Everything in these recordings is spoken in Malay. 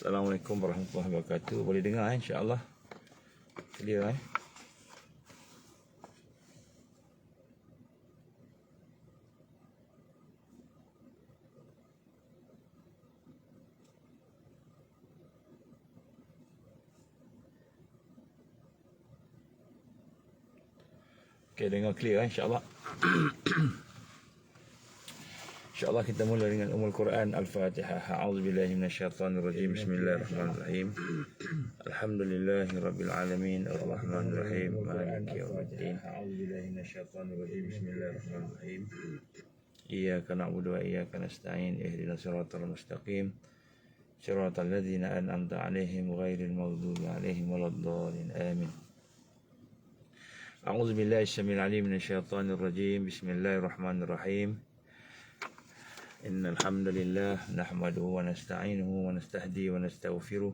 Assalamualaikum warahmatullahi wabarakatuh. Boleh dengar insya-Allah. Clear Okay, dengar clear insya-Allah. InsyaAllah kita mula dengan Ummul Quran Al-Fatihah. A'udzubillahi minasyaitonirrajim. Bismillahirrahmanirrahim. Alhamdulillahi rabbil alamin arrahmanirrahim maliki yaumiddin. A'udzubillahi minasyaitonirrajim. Bismillahirrahmanirrahim. Iyyaka na'budu wa iyyaka nasta'in. Ihdinas siratal mustaqim. Siratal ladzina an'amta 'alaihim ghairil maghdubi 'alaihim waladdallin. Amin. A'udzubillahi syamil 'alim minasyaitonirrajim. Bismillahirrahmanirrahim. إن الحمد لله نحمده ونستعينه ونستهديه ونستغفره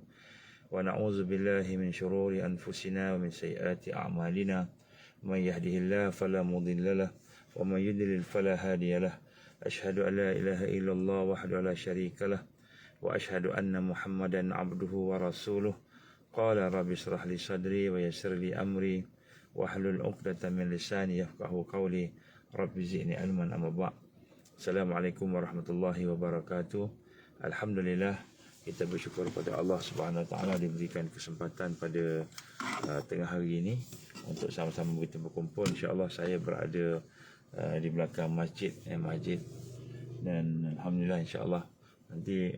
ونعوذ بالله من شرور أنفسنا ومن سيئات أعمالنا من يهده الله فلا مضل له ومن يضلل فلا هادي له أشهد أن لا إله إلا الله وحده لا شريك له وأشهد أن محمدا عبده ورسوله قال رب اشرح لي صدري ويسر لي أمري واحلل عقدة من لساني يفقهوا قولي رب زدني علما أما بعد. Assalamualaikum warahmatullahi wabarakatuh. Alhamdulillah, kita bersyukur kepada Allah Subhanahu Wa Taala diberikan kesempatan pada tengah hari ini untuk sama-sama kita berkumpul. InsyaAllah saya berada di belakang masjid dan alhamdulillah insyaAllah nanti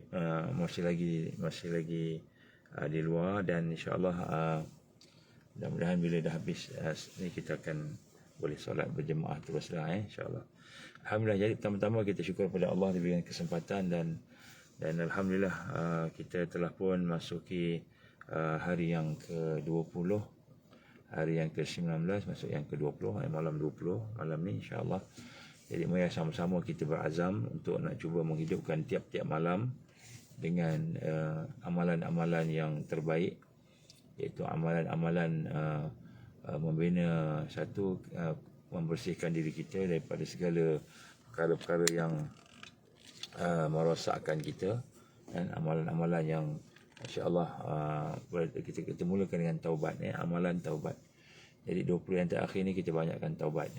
masih lagi di luar dan insyaAllah mudah-mudahan bila dah habis ni kita akan boleh solat berjemaah teruslah insyaAllah. Alhamdulillah, jadi pertama-tama kita syukur kepada Allah diberikan kesempatan dan alhamdulillah kita telah pun masuki hari yang ke-20, hari yang ke-19, masuk yang ke-20, malam 20 malam ni insya-Allah. Jadi mari sama-sama kita berazam untuk nak cuba menghidupkan tiap-tiap malam dengan amalan-amalan yang terbaik, iaitu amalan-amalan membina satu membersihkan diri kita daripada segala perkara-perkara yang merosakkan kita dan amalan-amalan yang insya-Allah kita mulakan dengan taubat amalan taubat. Jadi 20 yang terakhir ni kita banyakkan taubat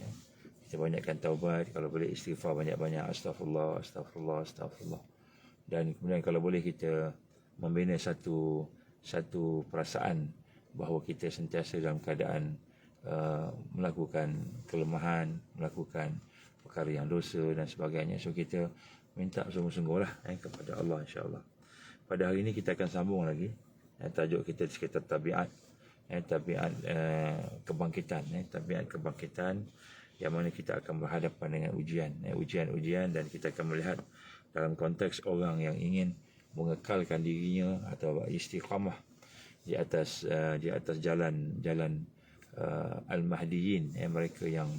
Kita banyakkan taubat, kalau boleh istighfar banyak-banyak, astagfirullah. Dan kemudian kalau boleh kita membina satu perasaan bahawa kita sentiasa dalam keadaan melakukan kelemahan, melakukan perkara yang dosa dan sebagainya. So kita minta sungguh-sungguhlah kepada Allah insya-Allah. Pada hari ini kita akan sambung lagi tajuk kita di sekitar tabiat kebangkitan tabiat kebangkitan, yang mana kita akan berhadapan dengan ujian dan kita akan melihat dalam konteks orang yang ingin mengekalkan dirinya atau istiqamah di atas jalan al-mahdiyin, mereka yang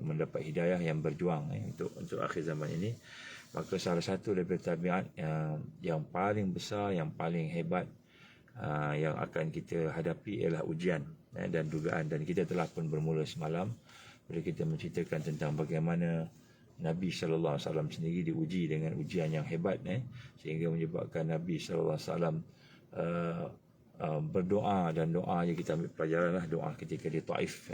mendapat hidayah, yang berjuang untuk akhir zaman ini. Maka salah satu daripada tabiat yang paling besar, yang paling hebat yang akan kita hadapi ialah ujian dan dugaan. Dan kita telah pun bermula semalam bila kita menceritakan tentang bagaimana Nabi sallallahu alaihi wasallam sendiri diuji dengan ujian yang hebat sehingga menyebabkan Nabi sallallahu alaihi wasallam berdoa, dan doa yang kita ambil pelajaranlah doa ketika di Taif,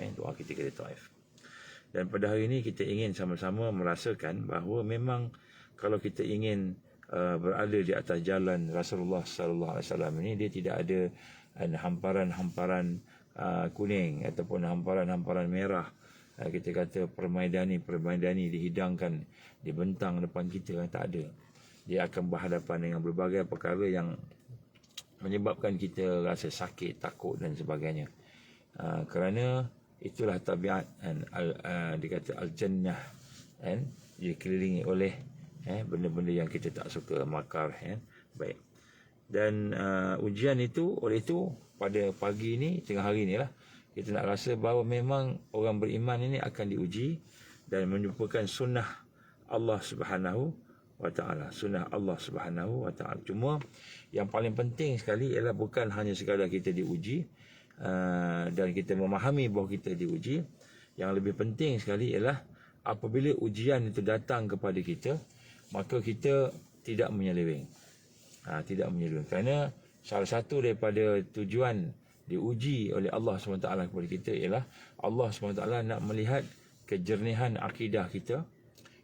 Dan pada hari ini kita ingin sama-sama merasakan bahawa memang kalau kita ingin berada di atas jalan Rasulullah sallallahu alaihi wasallam ini, dia tidak ada hamparan kuning ataupun hamparan merah. Kita kata permaidani dihidangkan, dibentang depan kita, tak ada. Dia akan berhadapan dengan berbagai perkara yang menyebabkan kita rasa sakit, takut dan sebagainya. Kerana itulah tabiat dikata al-jannah, dikelilingi oleh benda-benda yang kita tak suka, makar. Baik. Dan ujian itu, oleh itu pada pagi ini, tengah hari ni lah, kita nak rasa bahawa memang orang beriman ini akan diuji dan menjumpakan sunnah Allah Subhanahu wa Ta'ala. Sunnah Allah Subhanahu wa Ta'ala. Cuma yang paling penting sekali ialah bukan hanya sekadar kita diuji dan kita memahami bahawa kita diuji. Yang lebih penting sekali ialah apabila ujian itu datang kepada kita, maka kita tidak menyeleweng. Tidak menyeleweng. Kerana salah satu daripada tujuan diuji oleh Allah SWT kepada kita ialah Allah SWT nak melihat kejernihan akidah kita,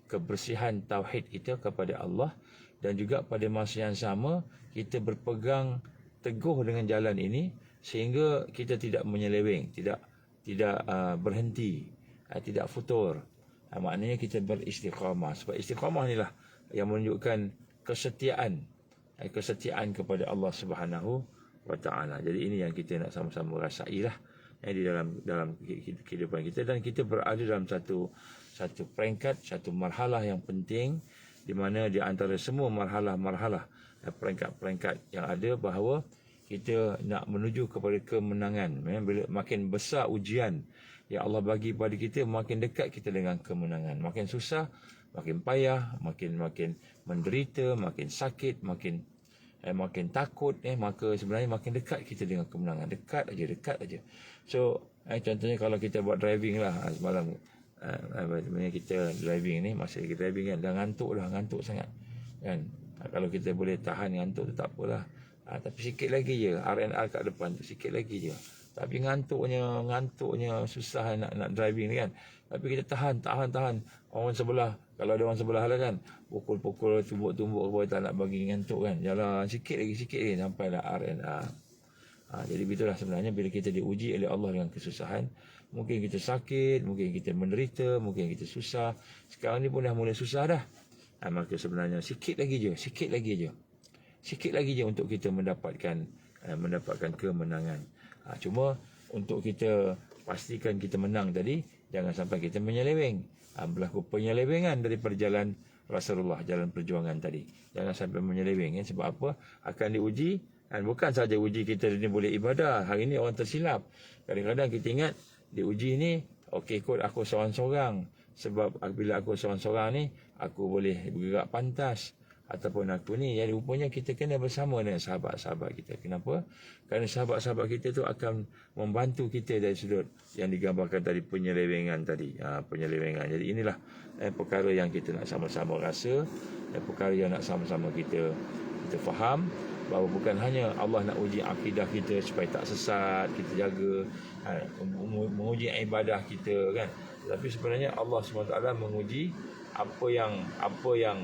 kebersihan tauhid kita kepada Allah, dan juga pada masa yang sama kita berpegang teguh dengan jalan ini sehingga kita tidak menyeleweng, tidak berhenti, tidak futur. Maknanya kita beristiqamah. Sebab istiqamah inilah yang menunjukkan kesetiaan kepada Allah Subhanahu wa Ta'ala. Jadi ini yang kita nak sama-sama rasailah di dalam kehidupan kita, dan kita berada dalam satu peringkat, satu marhalah yang penting, di mana di antara semua marhalah-marhalah peringkat-peringkat yang ada, bahawa kita nak menuju kepada kemenangan. Bila makin besar ujian yang Allah bagi pada kita, makin dekat kita dengan kemenangan. Makin susah, makin payah, makin menderita, makin sakit, makin takut, maka sebenarnya makin dekat kita dengan kemenangan. Dekat aja. So contohnya kalau kita buat driving lah, semalam kita driving ni, masa kita driving kan, dah ngantuk sangat kan. Kalau kita boleh tahan ngantuk tu tak apalah, tapi sikit lagi je R&R kat depan tu, sikit lagi je. Tapi ngantuknya susah nak driving ni kan. Tapi kita tahan. Orang sebelah, kalau ada orang sebelah lah kan, pukul-pukul, tumbuk-tumbuk ke tak nak bagi ngantuk kan. Jalan sikit lagi sampailah R&R. Jadi begitulah sebenarnya bila kita diuji oleh Allah dengan kesusahan. Mungkin kita sakit, mungkin kita menderita, mungkin kita susah. Sekarang ni pun dah mula susah dah. Maka sebenarnya sikit lagi je untuk kita mendapatkan kemenangan. Cuma untuk kita pastikan kita menang tadi, jangan sampai kita menyeleweng. Berlaku penyelewengan dari perjalanan Rasulullah, jalan perjuangan tadi. Jangan sampai menyeleweng. Sebab apa? Akan diuji. Dan bukan saja uji kita ni boleh ibadah. Hari ni orang tersilap. Kadang-kadang kita ingat diuji ni, okey kot aku seorang-seorang. Sebab bila aku seorang-seorang ni, aku boleh bergerak pantas. Ataupun aku ni, yang rupanya kita kena bersama dengan sahabat-sahabat kita. Kenapa? Kerana sahabat-sahabat kita tu akan membantu kita dari sudut yang digambarkan tadi, penyelewengan tadi. Penyelewengan. Jadi inilah perkara yang kita nak sama-sama rasa, perkara yang nak sama-sama kita faham, bahawa bukan hanya Allah nak uji akidah kita supaya tak sesat, kita jaga, menguji ibadah kita kan. Tapi sebenarnya Allah SWT menguji apa yang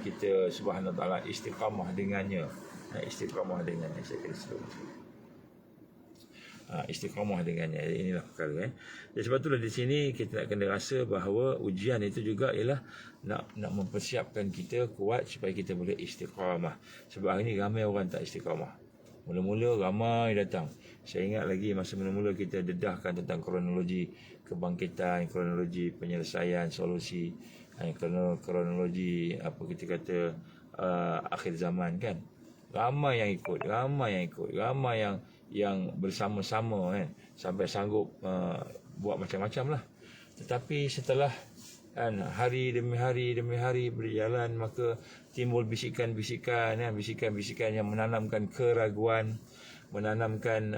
kita Subhanahu Wa Taala istiqamah dengannya. Istiqamah dengannya, saya kira istiqamah dengannya. Inilah perkara. Jadi sebab itulah di sini kita nak kena rasa bahawa ujian itu juga ialah nak mempersiapkan kita kuat supaya kita boleh istiqamah. Sebab hari ni ramai orang tak istiqamah. Mula-mula ramai datang. Saya ingat lagi masa mula-mula kita dedahkan tentang kronologi kebangkitan, kronologi penyelesaian solusi, kronologi apa kita kata akhir zaman kan. Ramai yang ikut, ramai yang bersama-sama kan, sampai sanggup buat macam-macam lah. Tetapi setelah hari demi hari berjalan, maka timbul bisikan-bisikan yang menanamkan keraguan, menanamkan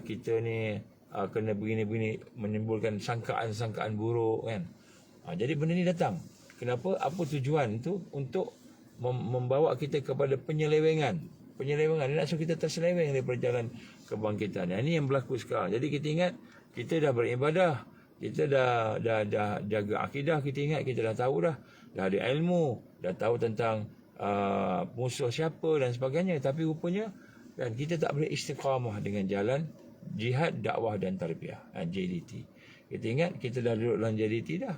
kita ni kena begini-begini, menimbulkan sangkaan-sangkaan buruk kan. Jadi benda ni datang. Kenapa? Apa tujuan tu? Untuk membawa kita kepada penyelewengan. Dia nak suruh kita terseleweng dari perjalanan kebangkitan. Ini yang berlaku sekarang. Jadi kita ingat kita dah beribadah, kita dah jaga akidah, kita ingat kita dah tahu dah ada ilmu, dah tahu tentang musuh siapa dan sebagainya. Tapi rupanya kan kita tak boleh istiqamah dengan jalan jihad, dakwah dan tarbiyah, JDT. Kita ingat kita dah duduk dalam JDT dah.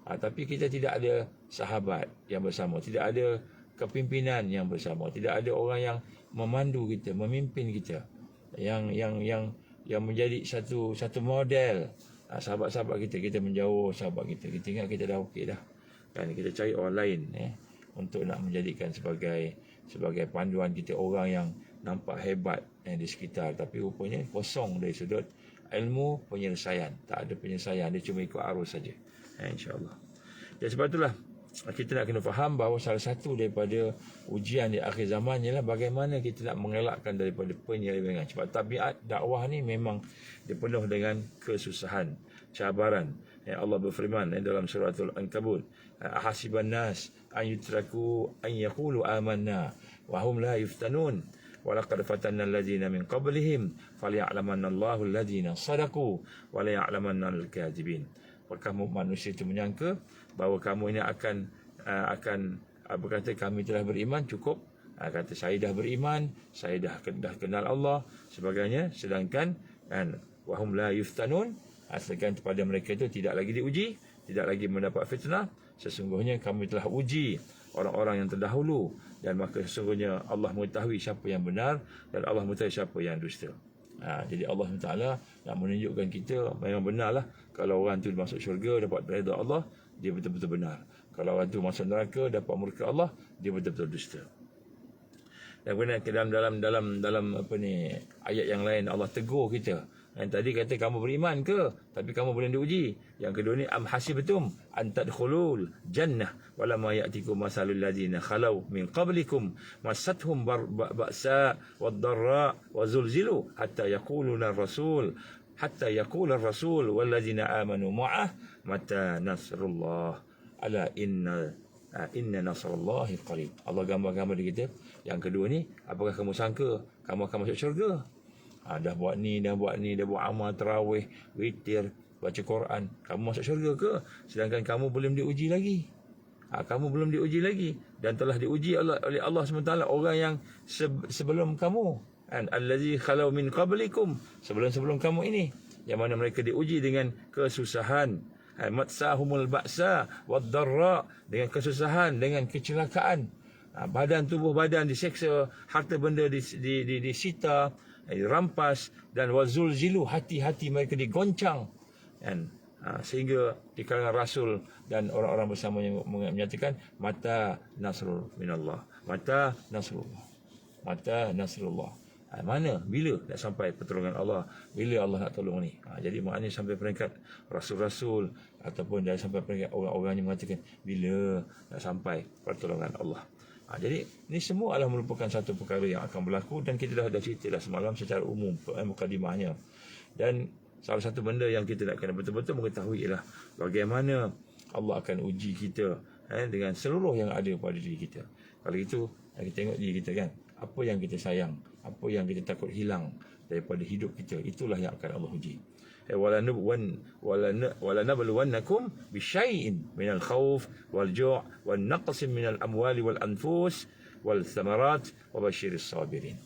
Tapi kita tidak ada sahabat yang bersama, tidak ada kepimpinan yang bersama, tidak ada orang yang memandu kita, memimpin kita, yang menjadi satu model. Sahabat-sahabat kita menjauh sahabat kita ingat kita dah okey dah kan, kita cari orang lain untuk nak menjadikan sebagai panduan kita, orang yang nampak hebat di sekitar, tapi rupanya kosong dari sudut ilmu penyelesaian. Tak ada penyelesaian, dia cuma ikut arus saja. InsyaAllah. Dan sebab itulah kita nak kena faham bahawa salah satu daripada ujian di akhir zaman ialah bagaimana kita nak mengelakkan daripada penyelewengan. Sebab tabiat dakwah ni memang dipenuh dengan kesusahan, cabaran. Allah berfirman dalam suratul Ankabut, ahasiban nas an yutraku an yaqulu amanna wa hum la yuftanun. walaqad fatanna allazina min qablihim falya'lamanna Allahu allazina sadaqu wa la ya'lamanna al-kadzibin. Apakah manusia itu menyangka bahawa kamu ini akan berkata kami telah beriman, cukup kata saya dah beriman, saya dah kenal Allah sebagainya, sedangkan wahum la yuftanun, sedangkan kepada mereka itu tidak lagi diuji, tidak lagi mendapat fitnah. Sesungguhnya kami telah uji orang-orang yang terdahulu, dan maka sesungguhnya Allah mengetahui siapa yang benar dan Allah mengetahui siapa yang dusta. Jadi Allah Taala nak menunjukkan kita memang benarlah kalau orang tu masuk syurga dapat redha Allah, dia betul-betul benar. Kalau orang tu masuk neraka dapat murka Allah, dia betul-betul dusta. Dan kemudian dalam ayat yang lain Allah tegur kita. Yang tadi kata kamu beriman ke, tapi kamu belum diuji. Yang kedua ni am hasibtum an tadkhulul jannah walamma ya'tikum masalul ladzina khalau min qablikum massathum ba'sa wad-dharra wa zulzilu hatta yaquluna ar-rasul wal ladzina amanu ma'ah mata nasrullah ala inna nasrullahi qarib. Allah gambar-gambar di kita. Yang kedua ni, apakah kamu sangka kamu akan masuk syurga? Dah buat ni, dah buat amal tarawih, witir, baca Quran, kamu masuk syurga ke? Sedangkan kamu belum diuji lagi. Kamu belum diuji lagi, dan telah diuji oleh Allah SWT orang yang sebelum kamu. Allazi khalau min qablikum, sebelum kamu ini, yang mana mereka diuji dengan kesusahan. Matsahumul ba'sa wad-dharra, dengan kesusahan, dengan kecelakaan. Tubuh badan diseksa, harta benda disita, dirampas, dan wazulzilu, hati-hati mereka digoncang. Sehingga di kalangan Rasul dan orang-orang bersama yang menyatakan mata nasrul minallah, mata nasrullah. Mana, bila nak sampai pertolongan Allah, bila Allah nak tolong ni. Jadi maknanya sampai peringkat rasul-rasul ataupun dah sampai peringkat orang-orang yang mengatakan bila nak sampai pertolongan Allah. Jadi ini semua adalah merupakan satu perkara yang akan berlaku, dan kita dah cerita dah semalam secara umum mukadimahnya. Dan salah satu benda yang kita nak kena betul-betul mengetahui ialah bagaimana Allah akan uji kita dengan seluruh yang ada pada diri kita. Kalau itu kita tengok diri kita kan, apa yang kita sayang, apa yang kita takut hilang daripada hidup kita, itulah yang akan Allah uji. وَلَنَبْلُوَنَّكُمْ بِشَيْءٍ مِنَ الْخَوْفِ وَالْجُوعِ وَالنَّقْصِ مِنَ الْأَمْوَالِ وَالْأَنْفُسِ وَالْثَمَرَاتِ وَبَشِّرِ الصَّابِرِينَ.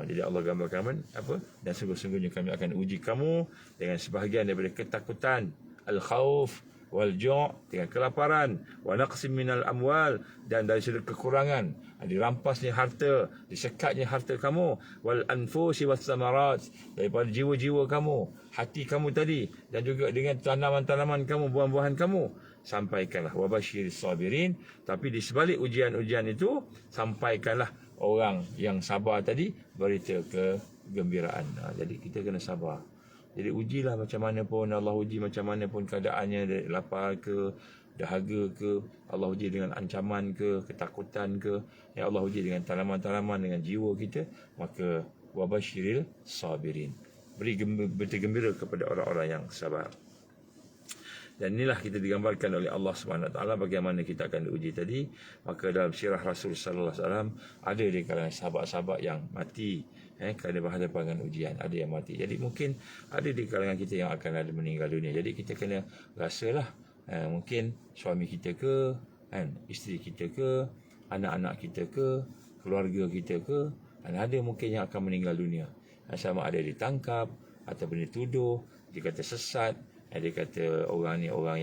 Jadi Allah gambarkan apa? Dan sungguh-sungguhnya kami akan uji kamu dengan sebahagian daripada ketakutan, al-khawf wal-ju', dengan kelaparan, wa naqsim minal amwal, dan dari sudut kekurangan, dirampasnya harta, disekatnya harta kamu, wal anfusi was samarat, daripada jiwa-jiwa kamu, hati kamu tadi, dan juga dengan tanaman-tanaman kamu, buah-buahan kamu. Sampaikanlah wabasyiris sabirin, tapi di sebalik ujian-ujian itu sampaikanlah orang yang sabar tadi berita kegembiraan. Jadi kita kena sabar. Jadi ujilah macam mana pun, Allah uji macam mana pun keadaannya, lapar ke, dahaga ke, Allah uji dengan ancaman ke, ketakutan ke, ya Allah uji dengan tanaman-tanaman, dengan jiwa kita, maka wabasyiril sabirin, beri berita gembira kepada orang-orang yang sabar. Dan inilah kita digambarkan oleh Allah SWT bagaimana kita akan diuji tadi. Maka dalam sirah Rasul sallallahu alaihi wasallam ada di kalangan sahabat-sahabat yang mati kerana berhadapan dengan ujian, ada yang mati. Jadi mungkin ada di kalangan kita yang akan ada meninggal dunia. Jadi kita kena rasalah, mungkin suami kita ke, isteri kita ke, anak-anak kita ke, keluarga kita ke, ada mungkin yang akan meninggal dunia. Sama ada ditangkap ataupun dituduh, dikata sesat, dia kata orang ni orang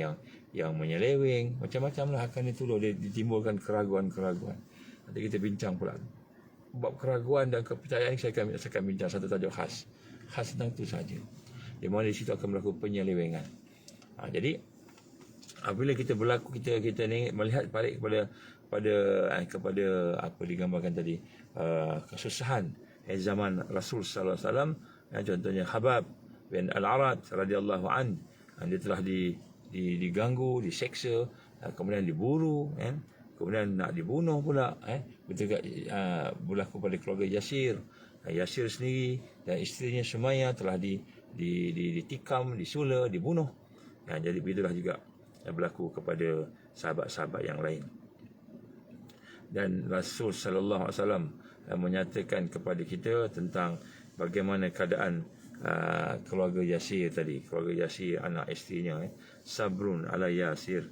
yang menyeleweng, macam-macam lah akan dituduh, ditimbulkan keraguan-keraguan. Nanti kita bincang pula bab keraguan dan kepercayaan. Saya akan bincang satu tajuk khas tentang itu saja, di mana di situ akan berlaku penyelewengan. Jadi apabila kita berlaku, kita ni melihat balik kepada apa digambarkan tadi, kesusahan zaman Rasul sallallahu alaihi wasallam. Contohnya Khabbab bin Al-Arat radhiyallahu an, dia telah diganggu, diseksa, kemudian diburu, kemudian nak dibunuh pula. Betul berlaku pada keluarga Yasir sendiri dan isterinya Sumayyah telah ditikam, disula, dibunuh. Jadi begitulah juga berlaku kepada sahabat-sahabat yang lain. Dan Rasul sallallahu alaihi wasallam menyatakan kepada kita tentang bagaimana keadaan keluarga Yasir tadi, keluarga Yasir, anak isterinya, sabrun ala Yasir.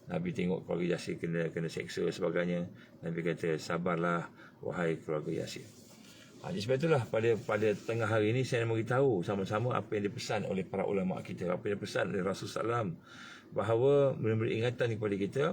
Nabi tengok keluarga Yasir kena seksa sebagainya, Nabi kata sabarlah wahai keluarga Yasir. Jadi sebab itulah pada tengah hari ini saya nak beritahu sama-sama apa yang dipesan oleh para ulama kita, apa yang dipesan oleh Rasulullah SAW, bahawa memberi ingatan kepada kita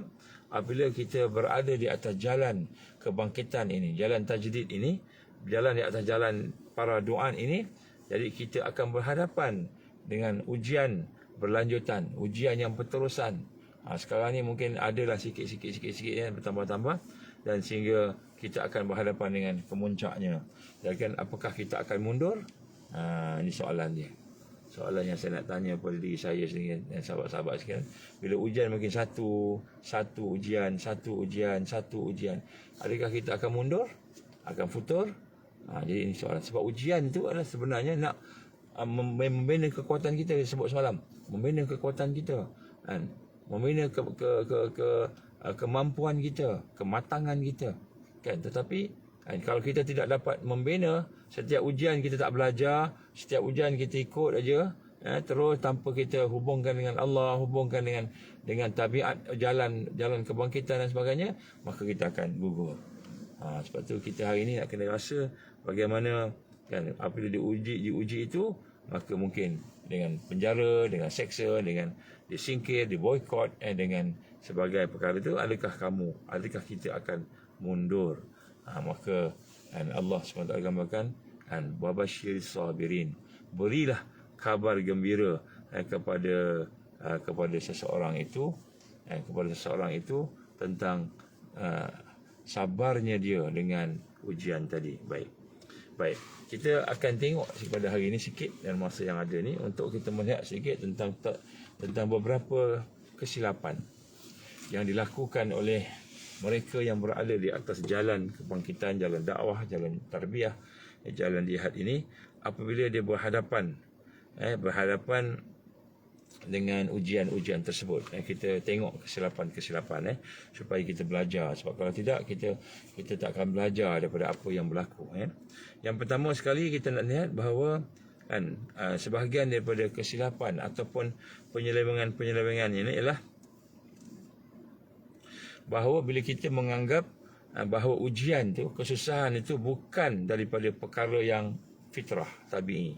apabila kita berada di atas jalan kebangkitan ini, jalan tajdid ini, jalan di atas jalan para duaan ini. Jadi kita akan berhadapan dengan ujian berlanjutan, ujian yang berterusan. Sekarang ni mungkin adalah sikit-sikit yang bertambah-tambah, dan sehingga kita akan berhadapan dengan kemuncaknya. Dan kan apakah kita akan mundur? Ini soalan dia. Soalan yang saya nak tanya kepada diri saya sendiri dan sahabat-sahabat sekalian. Bila ujian makin satu ujian, adakah kita akan mundur? Akan futur? Jadi ini soalan. Sebab ujian itu adalah sebenarnya nak membina kekuatan kita, sebut semalam. Membina kekuatan kita. Membina kemampuan kita, kematangan kita. Tetapi kalau kita tidak dapat membina, setiap ujian kita tak belajar, setiap ujian kita ikut aja, terus tanpa kita hubungkan dengan Allah, hubungkan dengan tabiat jalan kebangkitan dan sebagainya, maka kita akan gugur. Sebab tu kita hari ini nak kena rasa bagaimana apabila diuji itu, maka mungkin dengan penjara, dengan seksa, dengan disingkir, diboikot, dengan sebagai perkara itu, adakah kita akan mundur? Maka Allah SWT gambarkan, wabasyiris sabirin, berilah kabar gembira kepada seseorang itu, tentang sabarnya dia dengan ujian tadi. Baik, kita akan tengok pada hari ini sikit dan masa yang ada ni untuk kita melihat sikit tentang beberapa kesilapan yang dilakukan oleh mereka yang berada di atas jalan kebangkitan, jalan dakwah, jalan tarbiyah, jalan jihad ini, apabila dia berhadapan dengan ujian-ujian tersebut. Kita tengok kesilapan-kesilapan supaya kita belajar. Sebab kalau tidak, kita tak akan belajar daripada apa yang berlaku. Yang pertama sekali kita nak lihat bahawa sebahagian daripada kesilapan ataupun penyelewengan ini ialah bahawa bila kita menganggap bahawa ujian tu, kesusahan itu bukan daripada perkara yang fitrah, tabi'i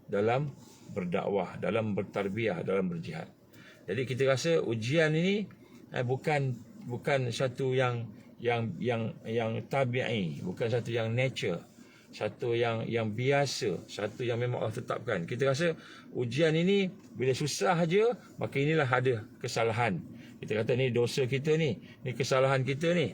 dalam berdakwah, dalam bertarbiyah, dalam berjihad. Jadi kita rasa ujian ini bukan satu yang tabi'i, bukan satu yang nature, satu yang biasa, satu yang memang Allah tetapkan. Kita rasa ujian ini bila susah aja, maka inilah ada kesalahan. Kita kata ni dosa kita ni kesalahan kita ni.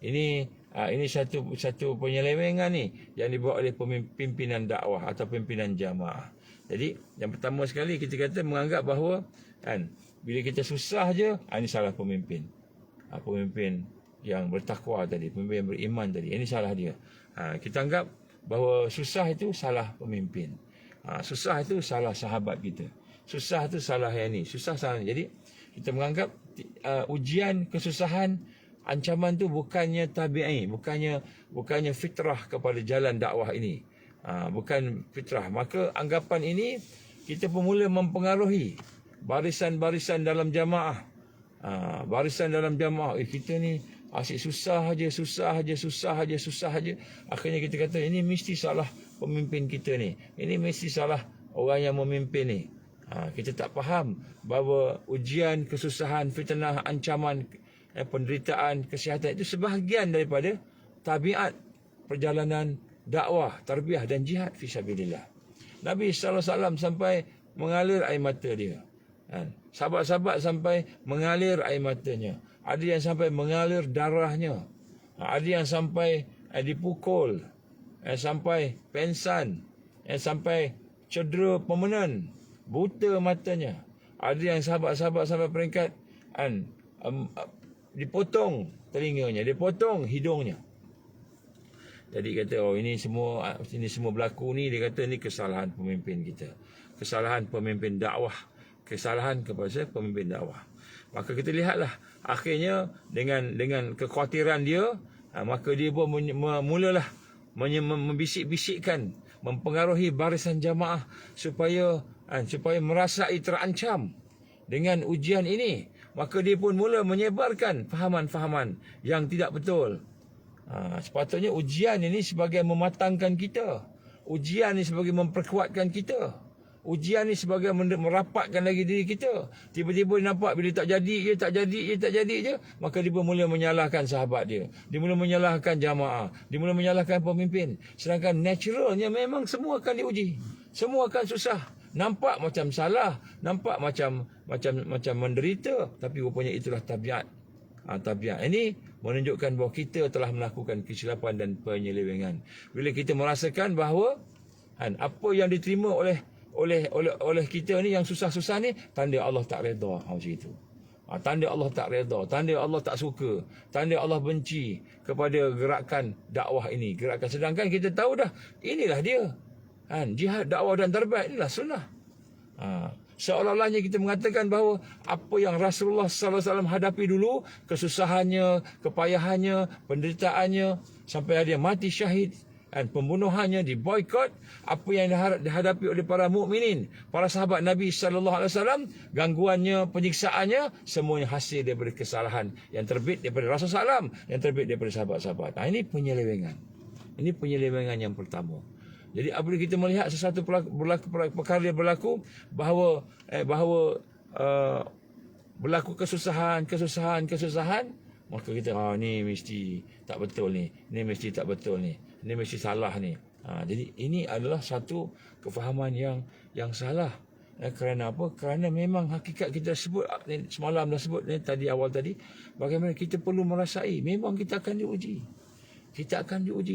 Ini satu penyelewengan ni yang dibuat oleh pimpinan dakwah atau pimpinan jamaah. Jadi yang pertama sekali kita kata menganggap bahawa bila kita susah je, ini salah pemimpin. Pemimpin yang bertakwa tadi, pemimpin yang beriman tadi, ini salah dia. Kita anggap bahawa susah itu salah pemimpin. Susah itu salah sahabat kita. Susah itu salah yang ni, susah salah. Jadi kita menganggap ujian, kesusahan, ancaman tu bukannya tabi'i, bukannya fitrah kepada jalan dakwah ini. Bukan fitrah. Maka anggapan ini kita pun mula mempengaruhi barisan-barisan dalam jamaah. Barisan dalam jamaah, kita ni asyik susah aja. Akhirnya kita kata ini mesti salah pemimpin kita ni. Ini mesti salah orang yang memimpin ni. Kita tak faham bahawa ujian, kesusahan, fitnah, ancaman, penderitaan, kesihatan itu sebahagian daripada tabiat perjalanan dakwah, tarbiyah dan jihad fi sabilillah. Nabi SAW sampai mengalir air mata dia. Sahabat-sahabat sampai mengalir air matanya. Ada yang sampai mengalir darahnya. Ada yang sampai dipukul, sampai pensan, sampai cedera permanen, buta matanya. Ada yang sahabat-sahabat sampai peringkat dipotong telinganya, dipotong hidungnya. Jadi kata, ini semua berlaku ni, dia kata ni kesalahan pemimpin kita. Kesalahan pemimpin dakwah. Kesalahan kepada pemimpin dakwah. Maka kita lihatlah akhirnya dengan kekhawatiran dia, maka dia pun mulalah membisik-bisikkan, mempengaruhi barisan jamaah supaya merasai terancam dengan ujian ini. Maka dia pun mula menyebarkan fahaman-fahaman yang tidak betul. Sepatutnya ujian ini sebagai mematangkan kita. Ujian ini sebagai memperkuatkan kita. Ujian ni sebagai merapatkan lagi diri kita. Tiba-tiba nampak bila tak jadi je, maka dia pun mula menyalahkan sahabat dia. Dia mula menyalahkan jamaah. Dia mula menyalahkan pemimpin. Sedangkan naturalnya memang semua akan diuji. Semua akan susah. Nampak macam salah, nampak macam menderita, tapi rupanya itulah tabiat. Tabiat ini menunjukkan bahawa kita telah melakukan kesilapan dan penyelewengan. Bila kita merasakan bahawa apa yang diterima oleh kita ni yang susah-susah ni, tanda Allah tak redha macam itu. Tanda Allah tak redha, tanda Allah tak suka, tanda Allah benci kepada gerakan dakwah ini, gerakan. Sedangkan kita tahu dah inilah dia. Jihad, dakwah dan terbaik inilah sunnah. Seolah-olahnya kita mengatakan bahawa apa yang Rasulullah sallallahu alaihi wasallam hadapi dulu, kesusahannya, kepayahannya, penderitaannya, sampai dia mati syahid, pembunuhannya, diboikot, apa yang dihadapi oleh para mukminin, para sahabat Nabi sallallahu alaihi wasallam, gangguannya, penyiksaannya, semuanya hasil daripada kesalahan yang terbit daripada Rasulullah SAW, yang terbit daripada sahabat-sahabat. Ini penyelewengan. Ini penyelewengan yang pertama. Jadi apabila kita melihat sesuatu perkara berlaku, bahawa berlaku kesusahan, maka kita ni mesti tak betul ni mesti tak betul ni mesti salah ni. Jadi ini adalah satu kefahaman yang salah. Kerana apa? Kerana memang hakikat kita sebut semalam dah sebut awal tadi, bagaimana kita perlu merasai memang kita akan diuji.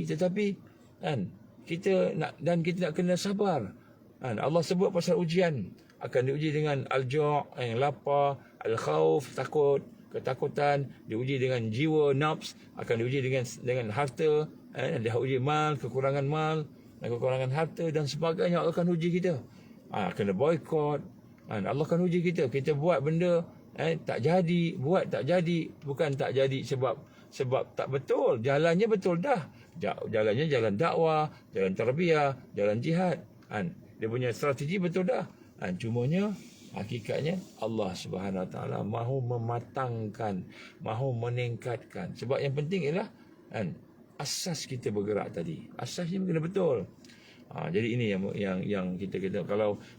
Tetapi kita nak kena sabar. Allah sebut pasal ujian, akan diuji dengan al-ju', yang lapar, al-khauf, takut, ketakutan, diuji dengan jiwa, nafs, akan diuji dengan harta, diuji mal, kekurangan harta dan sebagainya. Allah akan uji kita. Kena boikot, Allah akan uji kita. Kita buat benda tak jadi, bukan tak jadi sebab tak betul. Jalannya betul dah. Jalannya jalan dakwah, jalan tarbiyah, jalan jihad. Dia punya strategi betul dah. Cumanya hakikatnya Allah Subhanahu Wa Taala mahu mematangkan, mahu meningkatkan. Sebab yang penting ialah asas kita bergerak tadi. Asasnya kena betul. Jadi ini yang kita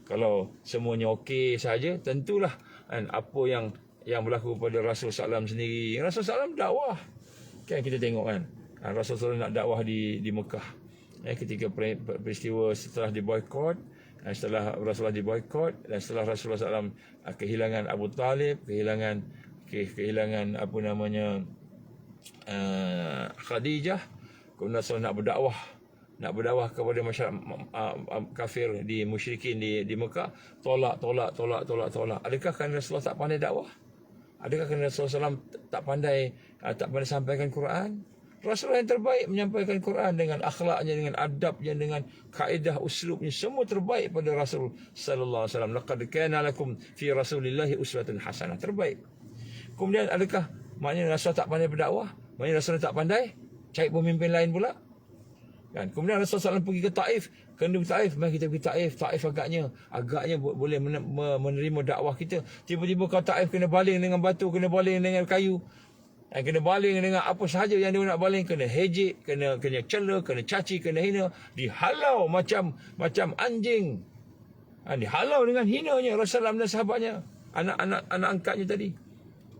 kalau semuanya okey saja, tentulah apa yang berlaku pada Rasul SAW sendiri. Rasul SAW dakwah. Kan kita tengok Rasul SAW nak dakwah di Mekah. Ketika peristiwa setelah diboikot, setelah Rasulullah diboikot dan setelah Rasulullah SAW kehilangan Abu Talib, kehilangan Khadijah, kemudian Rasulullah nak berdakwah kepada masyarakat kafir di musyrikin di Mekah, tolak. Adakah kerana Rasulullah tak pandai dakwah? Adakah kerana Rasulullah SAW tak pandai sampaikan Quran? Rasulullah yang terbaik menyampaikan Quran dengan akhlaknya, dengan adabnya, dengan kaedah uslubnya, semua terbaik pada Rasul sallallahu alaihi wasallam. Laqad kana lakum fi Rasulillahi uswatun hasanah, terbaik. Kemudian adakah maknanya Rasul tak pandai berdakwah? Maknanya Rasul tak pandai cari pemimpin lain pula? Kemudian Rasulullah SAW pergi ke Taif. Kena pergi Taif, mari kita pergi Taif. Taif agaknya boleh menerima dakwah kita. Tiba-tiba kau Taif kena baling dengan batu, kena baling dengan kayu, kena baling dengan apa sahaja yang dia nak baling, kena hejek, kena cela, kena caci, kena hina, dihalau macam anjing. Dihalau dengan hinanya Rasulullah dan sahabatnya, anak angkatnya tadi.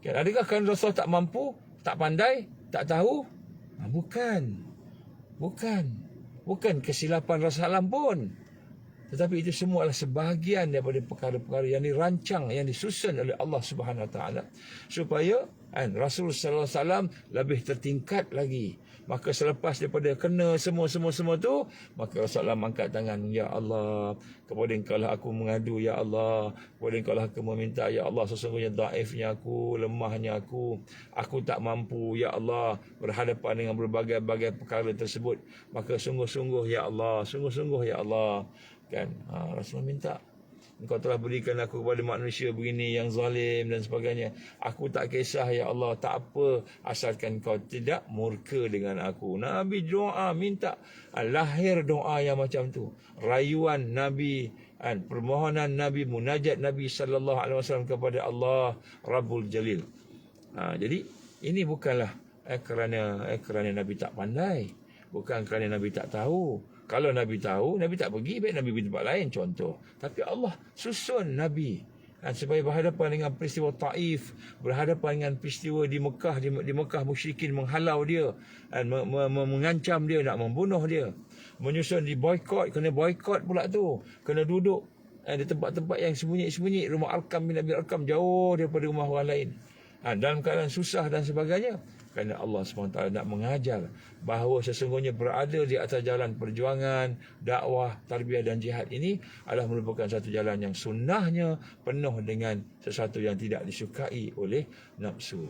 Adakah kerana Rasul tak mampu, tak pandai, tak tahu? Bukan kesilapan Rasulullah pun. Tetapi itu semua adalah sebahagian daripada perkara-perkara yang dirancang, yang disusun oleh Allah Subhanahu Wa Taala supaya Rasul sallallahu alaihi wasallam lebih tertingkat lagi. Maka selepas daripada kena semua tu, maka Rasulullah angkat tangan, ya Allah, kepada Engkau lah aku mengadu, ya Allah, kepada Engkau lah aku meminta, ya Allah, sesungguhnya dhaifnya aku, lemahnya aku tak mampu, ya Allah, berhadapan dengan berbagai-bagai perkara tersebut. Maka sungguh-sungguh ya Allah, Rasulullah minta. Engkau telah berikan aku kepada manusia begini yang zalim dan sebagainya. Aku tak kisah ya Allah, tak apa, asalkan kau tidak murka dengan aku. Nabi doa, minta lahir doa yang macam tu. Rayuan Nabi, permohonan Nabi, munajat Nabi sallallahu alaihi wasallam kepada Allah Rabbul Jalil. Jadi ini bukanlah kerana Nabi tak pandai, bukan kerana Nabi tak tahu. Kalau Nabi tahu, Nabi tak pergi, baik Nabi pergi tempat lain, contoh. Tapi Allah susun Nabi supaya berhadapan dengan peristiwa Taif, berhadapan dengan peristiwa di Mekah, di Mekah musyrikin menghalau dia, mengancam dia, nak membunuh dia. Menyusun di boykot, kena boykot pula tu, kena duduk di tempat-tempat yang sembunyi-sembunyi, rumah Arkam bin Abi Arkam, jauh daripada rumah orang lain, dalam keadaan susah dan sebagainya. Kerana Allah SWT nak mengajar bahawa sesungguhnya berada di atas jalan perjuangan, dakwah, tarbiyah dan jihad ini adalah merupakan satu jalan yang sunnahnya penuh dengan sesuatu yang tidak disukai oleh nafsu,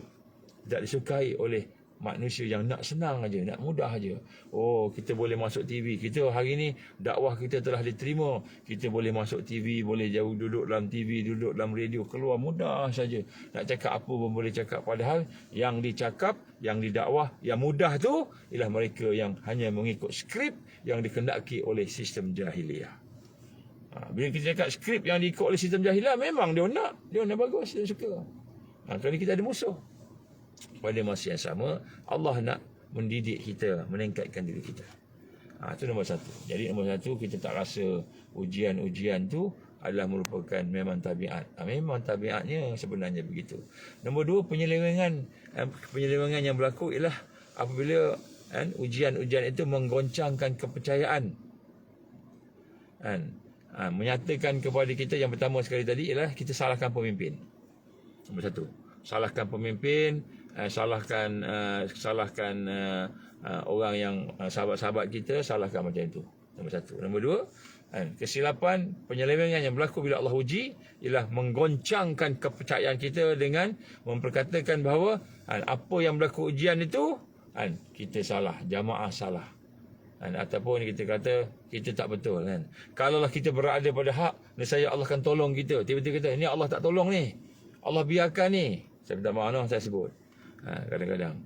tidak disukai oleh manusia yang nak senang aja, nak mudah aja. Oh, kita boleh masuk TV. Kita hari ni dakwah kita telah diterima. Kita boleh masuk TV, boleh jauh duduk dalam TV, duduk dalam radio, keluar mudah saja. Nak cakap apa pun boleh cakap. Padahal yang dicakap, yang didakwah, yang mudah tu ialah mereka yang hanya mengikut skrip yang dikendaki oleh sistem jahiliah. Bila kita cakap skrip yang diikut oleh sistem jahiliah, memang dia nak bagus, dia suka. Kerana kita ada musuh. Pada masa yang sama, Allah nak mendidik kita, meningkatkan diri kita. Itu nombor satu. Jadi nombor satu, kita tak rasa ujian-ujian tu adalah merupakan memang tabiat. Memang tabiatnya sebenarnya begitu. Nombor dua, penyelewengan yang berlaku ialah apabila ujian-ujian itu menggoncangkan kepercayaan. Menyatakan kepada kita, yang pertama sekali tadi ialah kita salahkan pemimpin. Nombor satu, salahkan pemimpin, salahkan orang yang sahabat-sahabat kita, salahkan macam itu. Nombor satu. Nombor dua, kesilapan, penyelewengan yang berlaku bila Allah uji ialah menggoncangkan kepercayaan kita dengan memperkatakan bahawa apa yang berlaku ujian itu kita salah, jamaah salah, ataupun kita kata kita tak betul kan. Kalaulah kita berada pada hak, nescaya Allah akan tolong kita. Tiba-tiba kata ini Allah tak tolong ni, Allah biarkan ni. Saya minta maaf, saya sebut. Kadang-kadang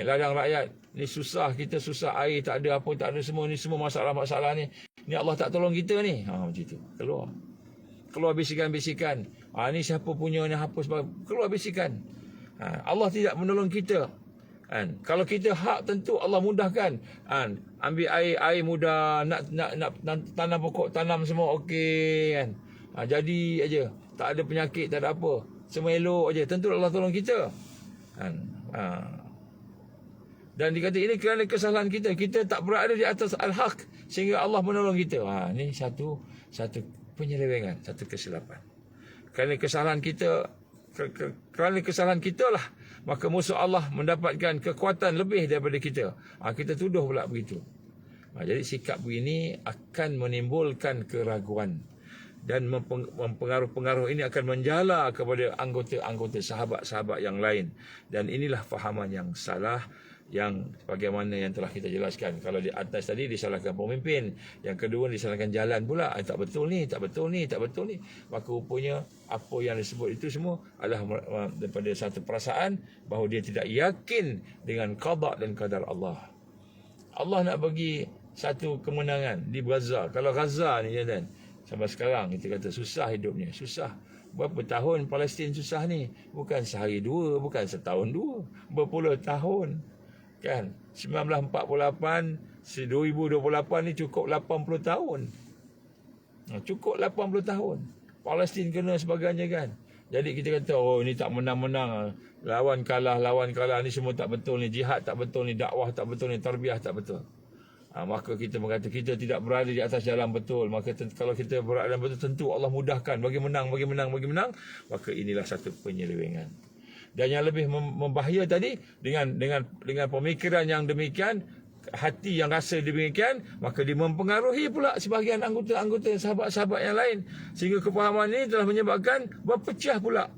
ladang rakyat ni susah, kita susah, air tak ada, apa tak ada, semua ni semua masalah-masalah ni Allah tak tolong kita ni. Macam tu keluar bisikan-bisikan, ni siapa punya ni, apa sebab keluar bisikan. Allah tidak menolong kita. Kalau kita hak, tentu Allah mudahkan. Ambil air mudah, nak tanam pokok, tanam semua okey kan. Jadi aja, tak ada penyakit, tak ada apa, semua elok aja, tentu Allah tolong kita. Dan dikata ini kerana kesalahan kita, kita tak berada di atas al-haq sehingga Allah menolong kita. Ini satu penyelewengan, satu kesilapan. Kerana kesalahan kita lah, maka musuh Allah mendapatkan kekuatan lebih daripada kita. Kita tuduh pula begitu. Jadi sikap begini akan menimbulkan keraguan, dan pengaruh-pengaruh ini akan menjala kepada anggota-anggota sahabat-sahabat yang lain. Dan inilah fahaman yang salah, yang bagaimana yang telah kita jelaskan. Kalau di atas tadi disalahkan pemimpin, yang kedua disalahkan jalan pula. Tak betul ni. Maka rupanya apa yang disebut itu semua adalah daripada satu perasaan bahawa dia tidak yakin dengan qada dan qadar Allah. Allah nak bagi satu kemenangan di Gaza. Kalau Gaza ni kan, sampai sekarang kita kata susah hidupnya, susah. Berapa tahun Palestin susah ni? Bukan sehari dua, bukan setahun dua, berpuluh tahun kan. 1948, 2028 ni cukup 80 tahun. Cukup 80 tahun Palestin kena sebagainya kan. Jadi kita kata ini tak menang-menang, lawan kalah ni semua tak betul ni, jihad tak betul ni, dakwah tak betul ni, tarbiyah tak betul. Maka kita berkata kita tidak berada di atas jalan betul. Maka kalau kita berada dalam betul, tentu Allah mudahkan bagi menang. Maka inilah satu penyelewengan. Dan yang lebih membahaya tadi, dengan pemikiran yang demikian, hati yang rasa demikian, maka dia mempengaruhi pula sebahagian anggota sahabat-sahabat yang lain, sehingga kefahaman ini telah menyebabkan berpecah pula.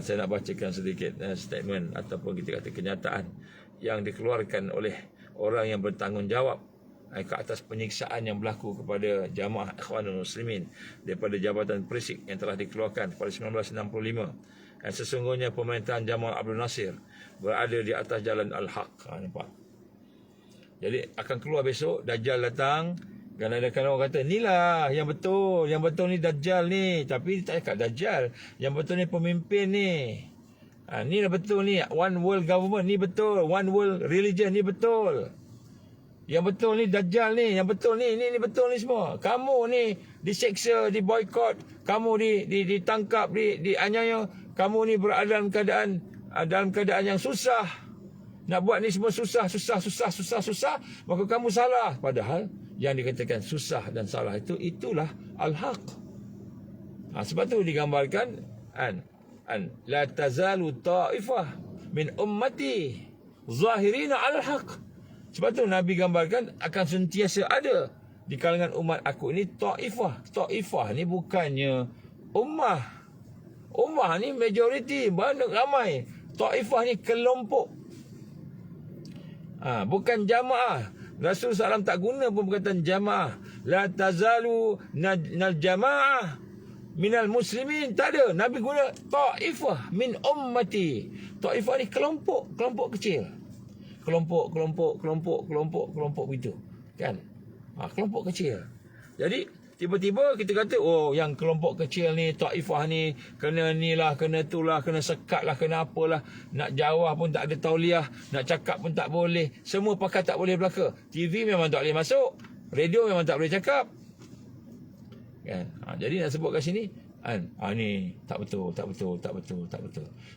Saya nak bacakan sedikit statement ataupun kita kata kenyataan yang dikeluarkan oleh orang yang bertanggungjawab ke atas penyiksaan yang berlaku kepada jamaah Ikhwanul Muslimin daripada Jabatan Persik yang telah dikeluarkan pada 1965. Dan sesungguhnya pemerintahan Jamal Abdul Nasir berada di atas jalan Al-Haq. Nampak? Jadi akan keluar besok, Dajjal datang. Kadang-kadang orang kata, inilah yang betul ni Dajjal ni. Tapi tak cakap Dajjal, yang betul ni pemimpin ni. Ni lah betul ni, one world government ni betul, one world religion ni betul. Yang betul ni Dajjal ni, yang betul ni betul ni semua. Kamu ni diseksa, diboykot, kamu ditangkap, dianiaya, kamu ni berada dalam keadaan yang susah. Nak buat ni semua susah, maka kamu salah. Padahal yang dikatakan susah dan salah itulah al-haq. Sebab tu digambarkan la tazalu ta'ifah min ummati zahirina al-haq. Sebab tu Nabi gambarkan akan sentiasa ada di kalangan umat aku ini ta'ifah. Ta'ifah ni bukannya ummah. Ummah ni majoriti, banyak ramai. Ta'ifah ni kelompok. Bukan jamaah. Rasulullah SAW tak guna pun perkataan jamaah. La tazalu nal jamaah minal muslimin. Tak ada. Nabi guna ta'ifah min ummati. Ta'ifah ni kelompok kecil. Kelompok begitu. Kan? Kelompok kecil. Jadi tiba-tiba kita kata, yang kelompok kecil ni, ta'ifah ni, kena ni lah, kena tu lah, kena sekat lah, kena apalah. Nak jawah pun tak ada tauliah, nak cakap pun tak boleh. Semua pakai tak boleh belaka. TV memang tak boleh masuk, radio memang tak boleh cakap. Kan? Jadi nak sebut kat sini, ni tak betul.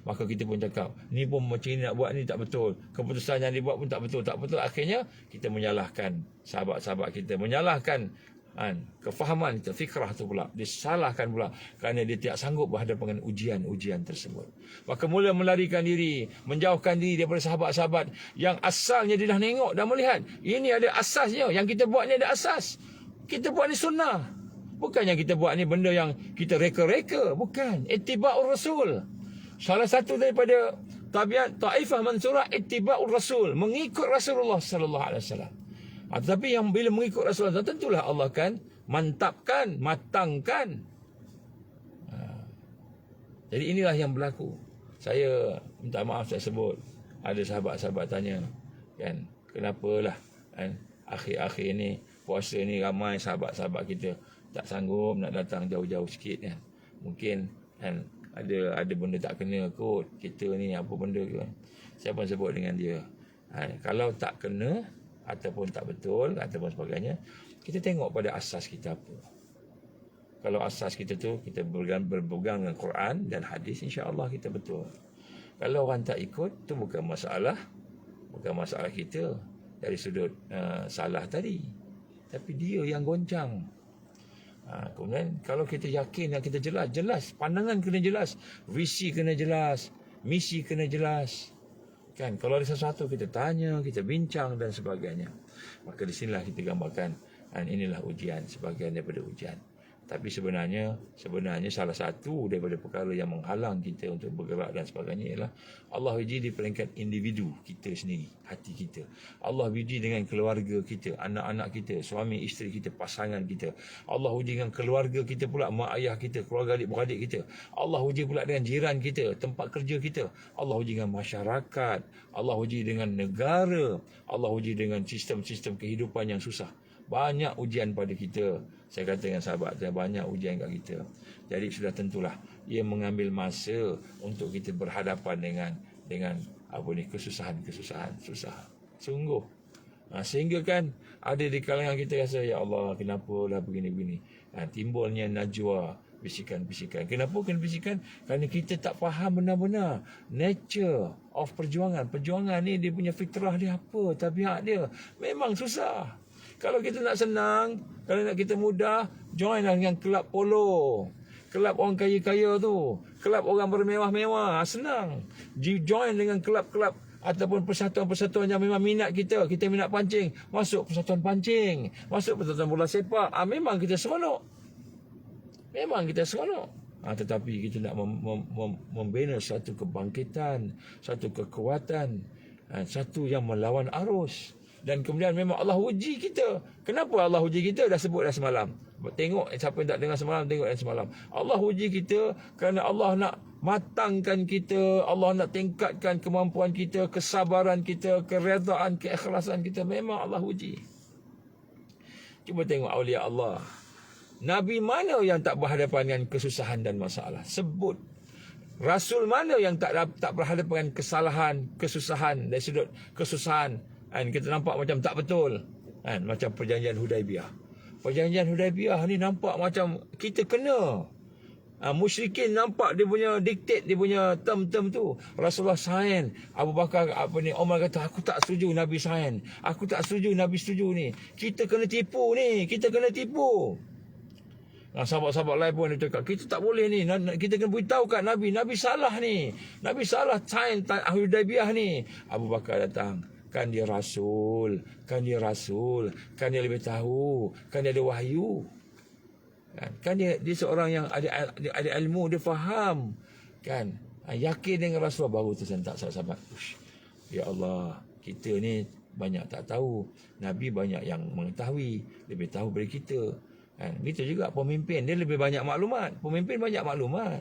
Maka kita pun cakap, ni pun macam ni nak buat ni tak betul. Keputusan yang dibuat pun tak betul. Akhirnya kita menyalahkan sahabat-sahabat kita, menyalahkan kefahaman kita, fikrah tu pula disalahkan pula kerana dia tidak sanggup berhadapan dengan ujian-ujian tersebut. Maka mula melarikan diri, menjauhkan diri daripada sahabat-sahabat yang asalnya dia dah tengok, dah melihat ini ada asasnya. Yang kita buat ni ada asas. Kita buat ni sunnah. Bukan yang kita buat ni benda yang kita reka-reka. Bukan. Ittiba'ur Rasul. Salah satu daripada tabiat Taifah Mansurah, ittiba'ur Rasul. Mengikut Rasulullah SAW. Tetapi yang bila mengikut Rasulullah, tentulah Allah kan mantapkan, matangkan. Jadi inilah yang berlaku. Saya minta maaf saya sebut. Ada sahabat-sahabat tanya, kan, kenapalah akhir-akhir ni, puasa ni ramai sahabat-sahabat kita tak sanggup nak datang jauh-jauh sikit kan. Mungkin kan ada benda tak kena kot kita ni, apa benda ke kan. Saya pun sebut dengan dia, kalau tak kena ataupun tak betul ataupun sebagainya, kita tengok pada asas kita apa. Kalau asas kita tu kita berpegang dengan Quran dan hadis, insya-Allah kita betul. Kalau orang tak ikut, tu bukan masalah kita dari sudut salah tadi, tapi dia yang goncang. Kemudian kalau kita yakin dan kita jelas, pandangan kena jelas, visi kena jelas, misi kena jelas. Kan, kalau ada sesuatu kita tanya, kita bincang dan sebagainya. Maka di sinilah kita gambarkan, inilah ujian, sebahagian daripada ujian. Tapi sebenarnya salah satu daripada perkara yang menghalang kita untuk bergerak dan sebagainya ialah Allah uji di peringkat individu kita sendiri, hati kita. Allah uji dengan keluarga kita, anak-anak kita, suami isteri kita, pasangan kita. Allah uji dengan keluarga kita pula, mak ayah kita, keluarga adik-beradik kita. Allah uji pula dengan jiran kita, tempat kerja kita. Allah uji dengan masyarakat. Allah uji dengan negara. Allah uji dengan sistem-sistem kehidupan yang susah. Banyak ujian pada kita. Saya kata dengan sahabat saya, banyak ujian kat kita. Jadi sudah tentulah ia mengambil masa untuk kita berhadapan dengan kesusahan susah. Sungguh. Sehingga kan ada di kalangan kita rasa, ya Allah, kenapalah begini-begini. Timbulnya najwa, bisikan-bisikan. Kenapa kena bisikan? Kerana kita tak faham benar-benar nature of perjuangan. Perjuangan ni dia punya fitrah dia apa, tabiat dia. Memang susah. Kalau kita nak senang, kalau nak kita mudah, joinlah dengan kelab polo. Kelab orang kaya-kaya tu. Kelab orang bermewah-mewah. Senang. Join dengan kelab-kelab ataupun persatuan-persatuan yang memang minat kita. Kita minat pancing. Masuk persatuan pancing. Masuk persatuan bola sepak. Memang kita seronok. Tetapi kita nak membina satu kebangkitan, satu kekuatan, satu yang melawan arus. Dan kemudian memang Allah uji kita. Kenapa Allah uji kita? Dah sebut dah semalam. Tengok siapa yang tak dengar semalam, tengok yang semalam. Allah uji kita kerana Allah nak matangkan kita, Allah nak tingkatkan kemampuan kita, kesabaran kita, keredaan, keikhlasan kita. Memang Allah uji. Cuba tengok awliya Allah. Nabi mana yang tak berhadapan dengan kesusahan dan masalah? Sebut. Rasul mana yang tak berhadapan dengan kesalahan, kesusahan, dari sudut kesusahan. Kan kita nampak macam tak betul. Kan macam perjanjian Hudaibiyah. Perjanjian Hudaibiyah ni nampak macam kita kena. Musyrikin nampak dia punya diktat, dia punya term-term tu. Rasulullah sign. Abu Bakar Omar kata aku tak setuju Nabi sign. Aku tak setuju Nabi setuju ni. Kita kena tipu ni, kita kena tipu. Sahabat-sahabat lain pun dia cakap kita tak boleh ni, kita kena beritahu kat Nabi, Nabi salah ni. Nabi salah sign Hudaibiyah ni. Abu Bakar datang. Kan dia Rasul, kan dia lebih tahu, kan dia ada wahyu. Kan dia seorang yang ada ilmu, dia faham. Kan? Yakin dengan Rasulullah, baru tersentak sahabat-sahabat. Ya Allah, kita ni banyak tak tahu. Nabi banyak yang mengetahui, lebih tahu daripada kita. Kan? Begitu juga pemimpin, dia lebih banyak maklumat. Pemimpin banyak maklumat.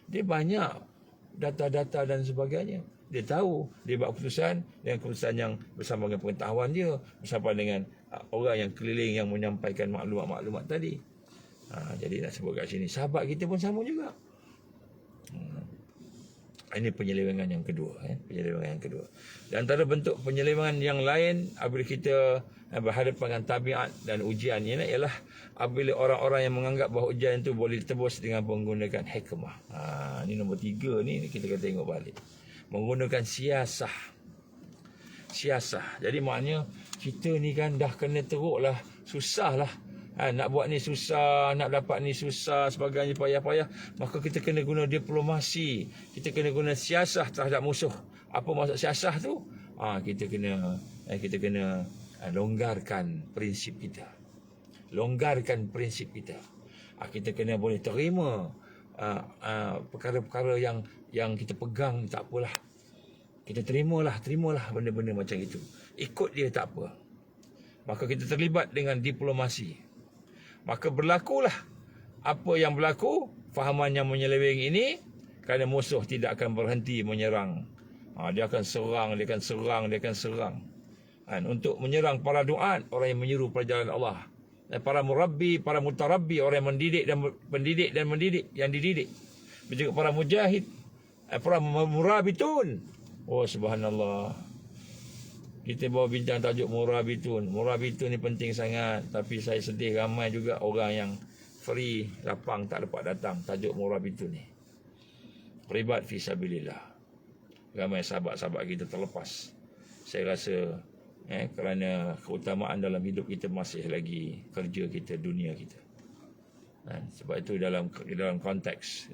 Dia banyak data-data dan sebagainya. Dia tahu, dia buat keputusan dengan keputusan yang bersama dengan pengetahuan dia, bersama dengan orang yang keliling yang menyampaikan maklumat-maklumat tadi. Jadi nak sebut kat sini, sahabat kita pun sama juga. Ini penyelewengan yang kedua. Penyelewengan yang kedua. Dan antara bentuk penyelewengan yang lain apabila kita berhadapan dengan tabiat dan ujian ini ialah apabila orang-orang yang menganggap bahawa ujian itu boleh ditebus dengan menggunakan hikmah. Ini nombor 3 ni kita kena tengok balik. Menggunakan siasah. Jadi maknanya kita ni kan dah kena teruk lah, susah lah. Nak buat ni susah, nak dapat ni susah, sebagainya payah-payah. Maka kita kena guna diplomasi. Kita kena guna siasah terhadap musuh. Apa maksud siasah tu? Kita kena longgarkan prinsip kita. Kita kena boleh terima perkara-perkara yang kita pegang, tak apalah. Kita terimalah benda-benda macam itu. Ikut dia tak apa. Maka kita terlibat dengan diplomasi. Maka berlakulah apa yang berlaku, fahaman yang menyeleweng ini, kerana musuh tidak akan berhenti menyerang. Dia akan serang. Untuk menyerang para duat, orang yang menyeru pada jalan Allah. Para murabbi, para mutarabbi, orang yang mendidik dan mendidik, yang dididik. Juga para mujahid, para murabitun. Oh subhanallah. Kita bawa bincang tajuk murabitun. Murabitun ni penting sangat. Tapi saya sedih ramai juga orang yang free, lapang, tak dapat datang. Tajuk murabitun ni. Ribat fi sabilillah. Ramai sahabat-sahabat kita terlepas. Saya rasa kerana keutamaan dalam hidup kita masih lagi kerja kita, dunia kita. Sebab itu dalam konteks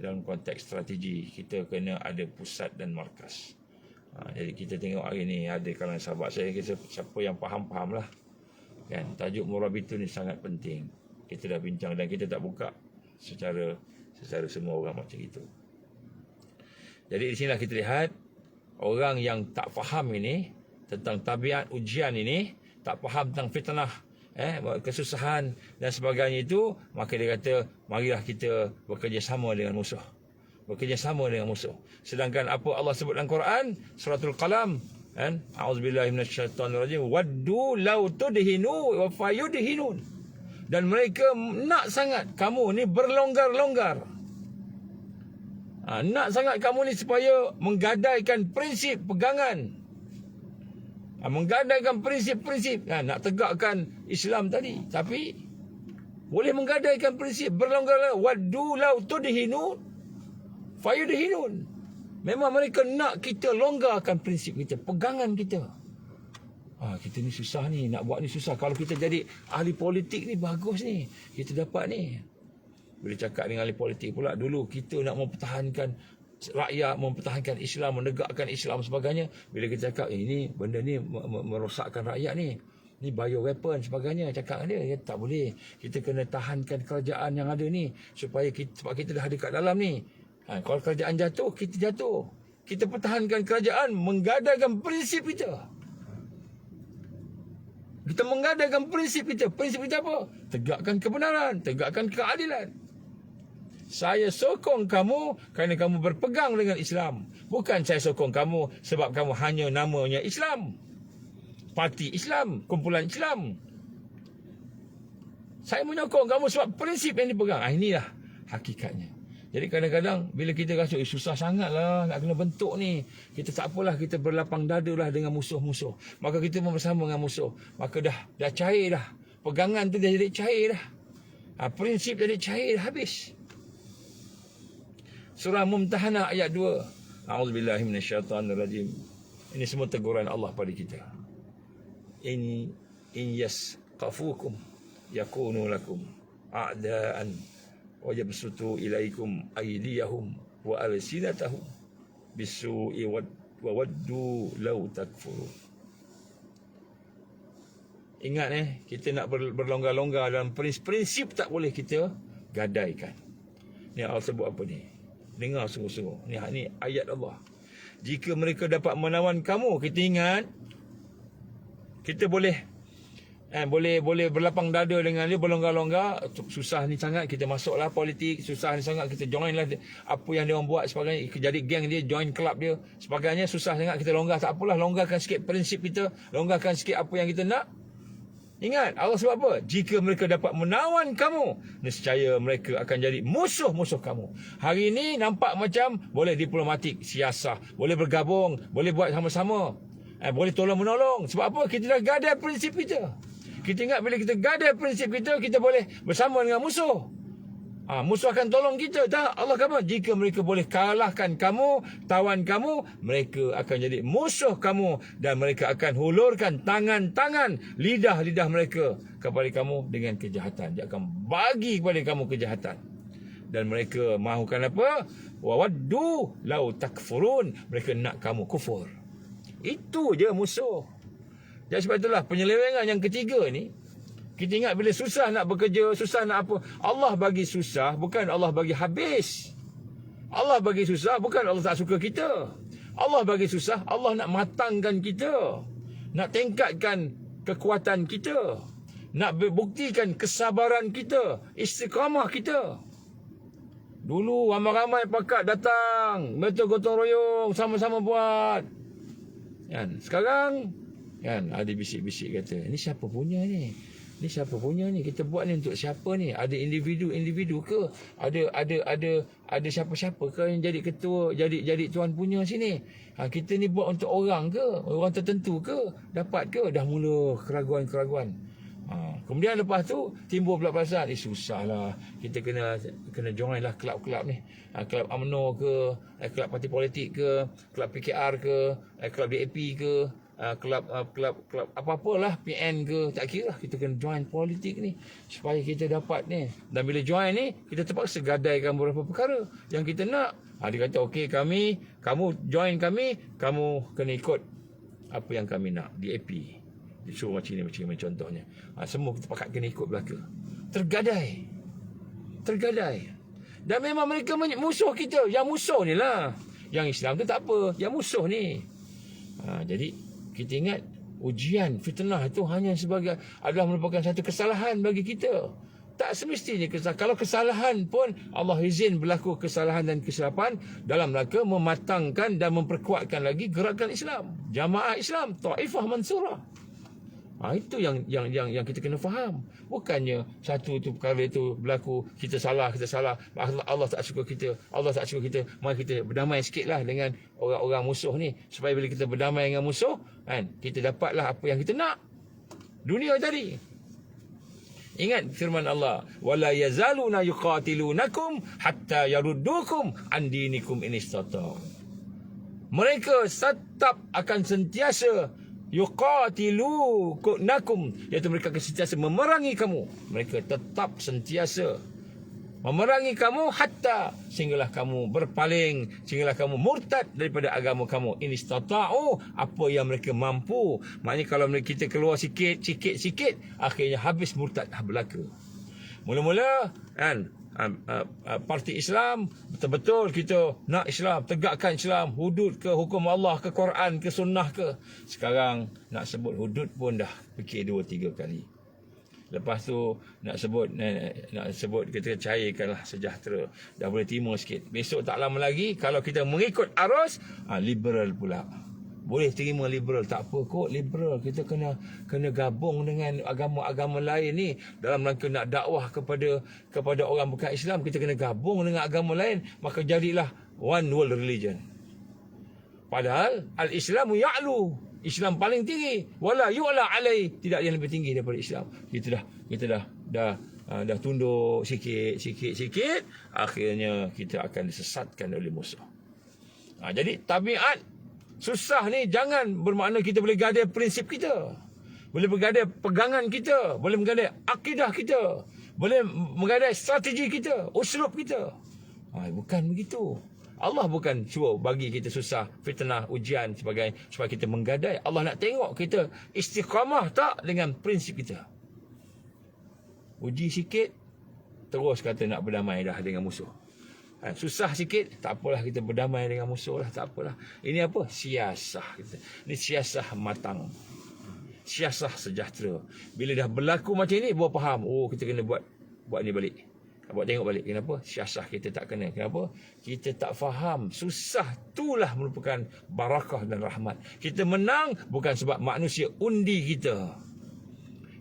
strategi kita kena ada pusat dan markas. Jadi kita tengok hari ni ada kalangan sahabat saya, siapa yang faham lah. Kan, tajuk murabitun ni sangat penting. Kita dah bincang dan kita tak buka secara semua orang macam itu. Jadi di sinilah kita lihat orang yang tak faham ini tentang tabiat ujian ini, tak faham tentang fitnah, kesusahan dan sebagainya itu, maka dia kata marilah kita bekerjasama dengan musuh. Sedangkan apa Allah sebut dalam Quran, suratul Qalam, a'udzubillahi minasyaitonirrajim, waddu law tudhinu wa fayudhinun. Dan mereka nak sangat kamu ni berlonggar-longgar. Nak sangat kamu ni supaya menggadaikan prinsip pegangan. Menggadaikan prinsip-prinsip. Nak tegakkan Islam tadi. Tapi boleh menggadaikan prinsip berlonggar-longgar. Waddu law tudhinu fayudhinun. Memang mereka nak kita longgarkan prinsip kita, pegangan kita. Kita ni susah ni, nak buat ni susah. Kalau kita jadi ahli politik ni bagus ni, kita dapat ni. Bila cakap dengan ahli politik pula, dulu kita nak mempertahankan rakyat, mempertahankan Islam, menegakkan Islam sebagainya. Bila kita cakap ini benda ni merosakkan rakyat ni bioweapon sebagainya, cakap dia tak boleh. Kita kena tahankan kerajaan yang ada ni supaya sebab kita dah ada kat dalam ni. Kalau kerajaan jatuh, kita jatuh. Kita pertahankan kerajaan, menggadaikan prinsip kita. Kita menggadaikan prinsip kita. Prinsip kita apa? Tegakkan kebenaran, tegakkan keadilan. Saya sokong kamu kerana kamu berpegang dengan Islam. Bukan saya sokong kamu sebab kamu hanya namanya Islam. Parti Islam, kumpulan Islam. Saya menyokong kamu sebab prinsip yang dipegang. Inilah hakikatnya. Jadi kadang-kadang bila kita rasa susah sangatlah nak kena bentuk ni, kita tak apalah, kita berlapang dada lah dengan musuh-musuh. Maka kita bersama dengan musuh. Maka dah cair dah. Pegangan tu dah jadi cair dah. Prinsip jadi cair dah habis. Surah Mumtahanah ayat 2. A'udzubillahi minasyaitanirrajim. Ini semua teguran Allah pada kita. In yasqafukum yakunu lakum a'daan wa yabsutu ilaikum aydiyahum wa alsinatahum bisu'i wa waddu law takfurun. Ingat kita nak berlonggar-longgar dalam prinsip tak boleh kita gadaikan. Ni Allah sebut apa ni? Dengar sungguh-sungguh. Ni ayat Allah. Jika mereka dapat menawan kamu, kita ingat kita boleh berlapang dada dengan dia, berlonggar-longgar. Susah ni sangat kita masuklah politik, susah ni sangat kita join lah apa yang dia orang buat sebagainya, jadi geng dia, join club dia sebagainya. Susah sangat kita longgar, tak apalah, longgarkan sikit prinsip kita, longgarkan sikit apa yang kita nak. Ingat Allah sebab apa? Jika mereka dapat menawan kamu, nescaya mereka akan jadi musuh-musuh kamu. Hari ini nampak macam boleh diplomatik, siasah, boleh bergabung, boleh buat sama-sama, boleh tolong-menolong. Sebab apa? Kita dah gadai prinsip kita. Kita ingat bila kita gadai prinsip kita, kita boleh bersama dengan musuh. Musuh akan tolong kita. Tak, Allah kata jika mereka boleh kalahkan kamu, tawan kamu, mereka akan jadi musuh kamu dan mereka akan hulurkan tangan-tangan, lidah-lidah mereka kepada kamu dengan kejahatan. Dia akan bagi kepada kamu kejahatan. Dan mereka mahukan apa? Wawaddu law takfurun. Mereka nak kamu kufur. Itu je musuh. Jadi sebab itulah penyelewengan yang ketiga ni, kita ingat bila susah nak bekerja, susah nak apa, Allah bagi susah, bukan Allah bagi habis. Allah bagi susah, bukan Allah tak suka kita. Allah bagi susah, Allah nak matangkan kita, nak tingkatkan kekuatan kita, nak buktikan kesabaran kita, istiqamah kita. Dulu ramai-ramai pakat datang, betul gotong royong, sama-sama buat. Kan? Sekarang kan ada bisik-bisik kata, ni siapa punya ni? Ni siapa punya ni? Kita buat ni untuk siapa ni? Ada individu ke? Ada siapa-siapa ke yang jadi ketua, jadi tuan punya sini? Kita ni buat untuk orang ke? Orang tertentu ke? Dapat ke? Dah mula keraguan-keraguan. Kemudian lepas tu timbul pula perasaan, susahlah, kita kena join lah kelab-kelab ni. Kelab UMNO ke, kelab parti politik ke, kelab PKR ke, kelab DAP ke, kelab apa-apalah, PN ke, tak kira lah, kita kena join politik ni supaya kita dapat ni. Dan bila join ni, kita terpaksa gadaikan beberapa perkara yang kita nak. Dia kata okey, kamu join kami, kamu kena ikut apa yang kami nak, DAP. Disuruh macam ni contohnya. Semua kita pakat kena ikut belaka. Tergadai. Dan memang mereka musuh kita. Yang musuh ni lah. Yang Islam tu tak apa, yang musuh ni. Jadi kita ingat ujian, fitnah itu hanya adalah merupakan satu kesalahan bagi kita. Tak semestinya kesalahan. Kalau kesalahan pun Allah izin berlaku kesalahan dan kesilapan dalam rangka mematangkan dan memperkuatkan lagi gerakan Islam, jamaah Islam, Taifah Mansurah. Itu yang kita kena faham. Bukannya satu tu perkara itu berlaku, kita salah, Allah tak suka kita, mari kita berdamai sikitlah dengan orang-orang musuh ni, supaya bila kita berdamai dengan musuh, kita dapatlah apa yang kita nak, dunia tadi. Ingat firman Allah, wala yazaluna yuqatilunakum hatta yaruddukum an dinikum in istata'u. Mereka tetap akan sentiasa yuqatilunakum, iaitu mereka akan sentiasa memerangi kamu. Mereka tetap sentiasa memerangi kamu hatta, sehinggalah kamu berpaling, sehinggalah kamu murtad daripada agama kamu. In istata'u, apa yang mereka mampu. Maknanya kalau kita keluar sikit, akhirnya habis murtad belaka. Mula-mula parti Islam, betul-betul kita nak Islam, tegakkan Islam, hudud ke hukum Allah ke Quran ke sunnah ke. Sekarang nak sebut hudud pun dah fikir 2-3 kali. Lepas tu nak sebut kita cairkanlah sejahtera, dah boleh terima sikit. Besok tak lama lagi kalau kita mengikut arus, liberal pula. Boleh terima liberal, tak apa kot liberal. Kita kena gabung dengan agama-agama lain ni dalam rangka nak dakwah kepada orang bukan Islam. Kita kena gabung dengan agama lain, maka jadilah one world religion. Padahal al-Islamu ya'lu, Islam paling tinggi, wala yu'la alai, tidak yang lebih tinggi daripada Islam. Kita dah tunduk sikit, akhirnya kita akan disesatkan oleh musuh. Jadi tabiat susah ni jangan bermakna kita boleh gadai prinsip kita, boleh bergadai pegangan kita, boleh bergadai akidah kita, boleh bergadai strategi kita, uslub kita. Bukan begitu. Allah bukan suruh bagi kita susah, fitnah, ujian sebagainya supaya kita menggadai. Allah nak tengok kita istiqamah tak dengan prinsip kita. Uji sikit, terus kata nak berdamai dah dengan musuh. Susah sikit, tak apalah, kita berdamai dengan musuh lah, tak apalah. Ini apa? Siasah kita. Ini siasah matang, siasah sejahtera. Bila dah berlaku macam ni, baru faham, kita kena buat ni balik. Buat tengok balik. Kenapa? Siasah kita tak kena. Kenapa? Kita tak faham. Susah itulah merupakan barakah dan rahmat. Kita menang bukan sebab manusia undi kita.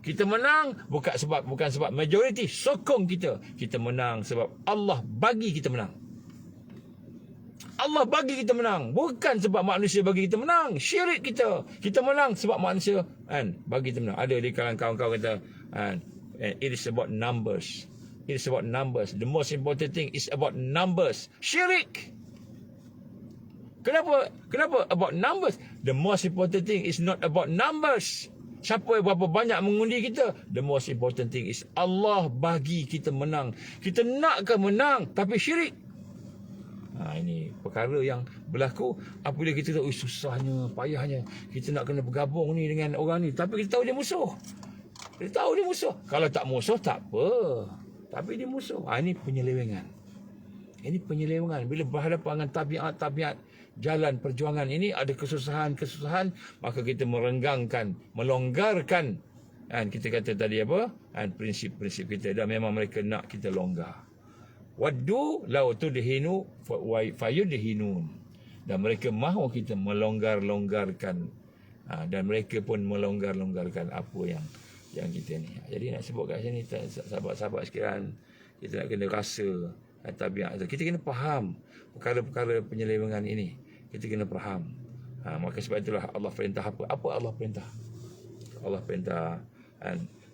Kita menang bukan sebab majoriti sokong kita. Kita menang sebab Allah bagi kita menang. Allah bagi kita menang, bukan sebab manusia bagi kita menang. Syirik kita. Kita menang sebab manusia bagi kita menang. Ada di kalangan kawan-kawan kata, it is about numbers. It is about numbers. The most important thing is about numbers. Syirik. Kenapa about numbers? The most important thing is not about numbers. Siapa berapa banyak mengundi kita, the most important thing is Allah bagi kita menang. Kita nakkan menang tapi syirik. Ini perkara yang berlaku apabila kita tahu susahnya, payahnya. Kita nak kena bergabung ni dengan orang ni, tapi kita tahu dia musuh. Kita tahu dia musuh. Kalau tak musuh tak apa, tapi dia musuh. Ini penyelewengan. Ini penyelewengan. Bila berhadapan dengan tabiat-tabiat jalan perjuangan ini, ada kesusahan-kesusahan, maka kita merenggangkan, melonggarkan. Kita kata tadi apa? Prinsip-prinsip kita. Dan memang mereka nak kita longgar. Waddu law tudhinu fayudhinun. Dan mereka mahu kita melonggar-longgarkan. Dan mereka pun melonggar-longgarkan apa yang kita ni. Jadi nak sebut kat sini, sahabat-sahabat sekalian, kita nak kena rasa tabiat. Kita kena faham perkara-perkara penyelewengan ini. Kita kena faham. Maka sebab itulah Allah perintah apa? Apa Allah perintah? Allah perintah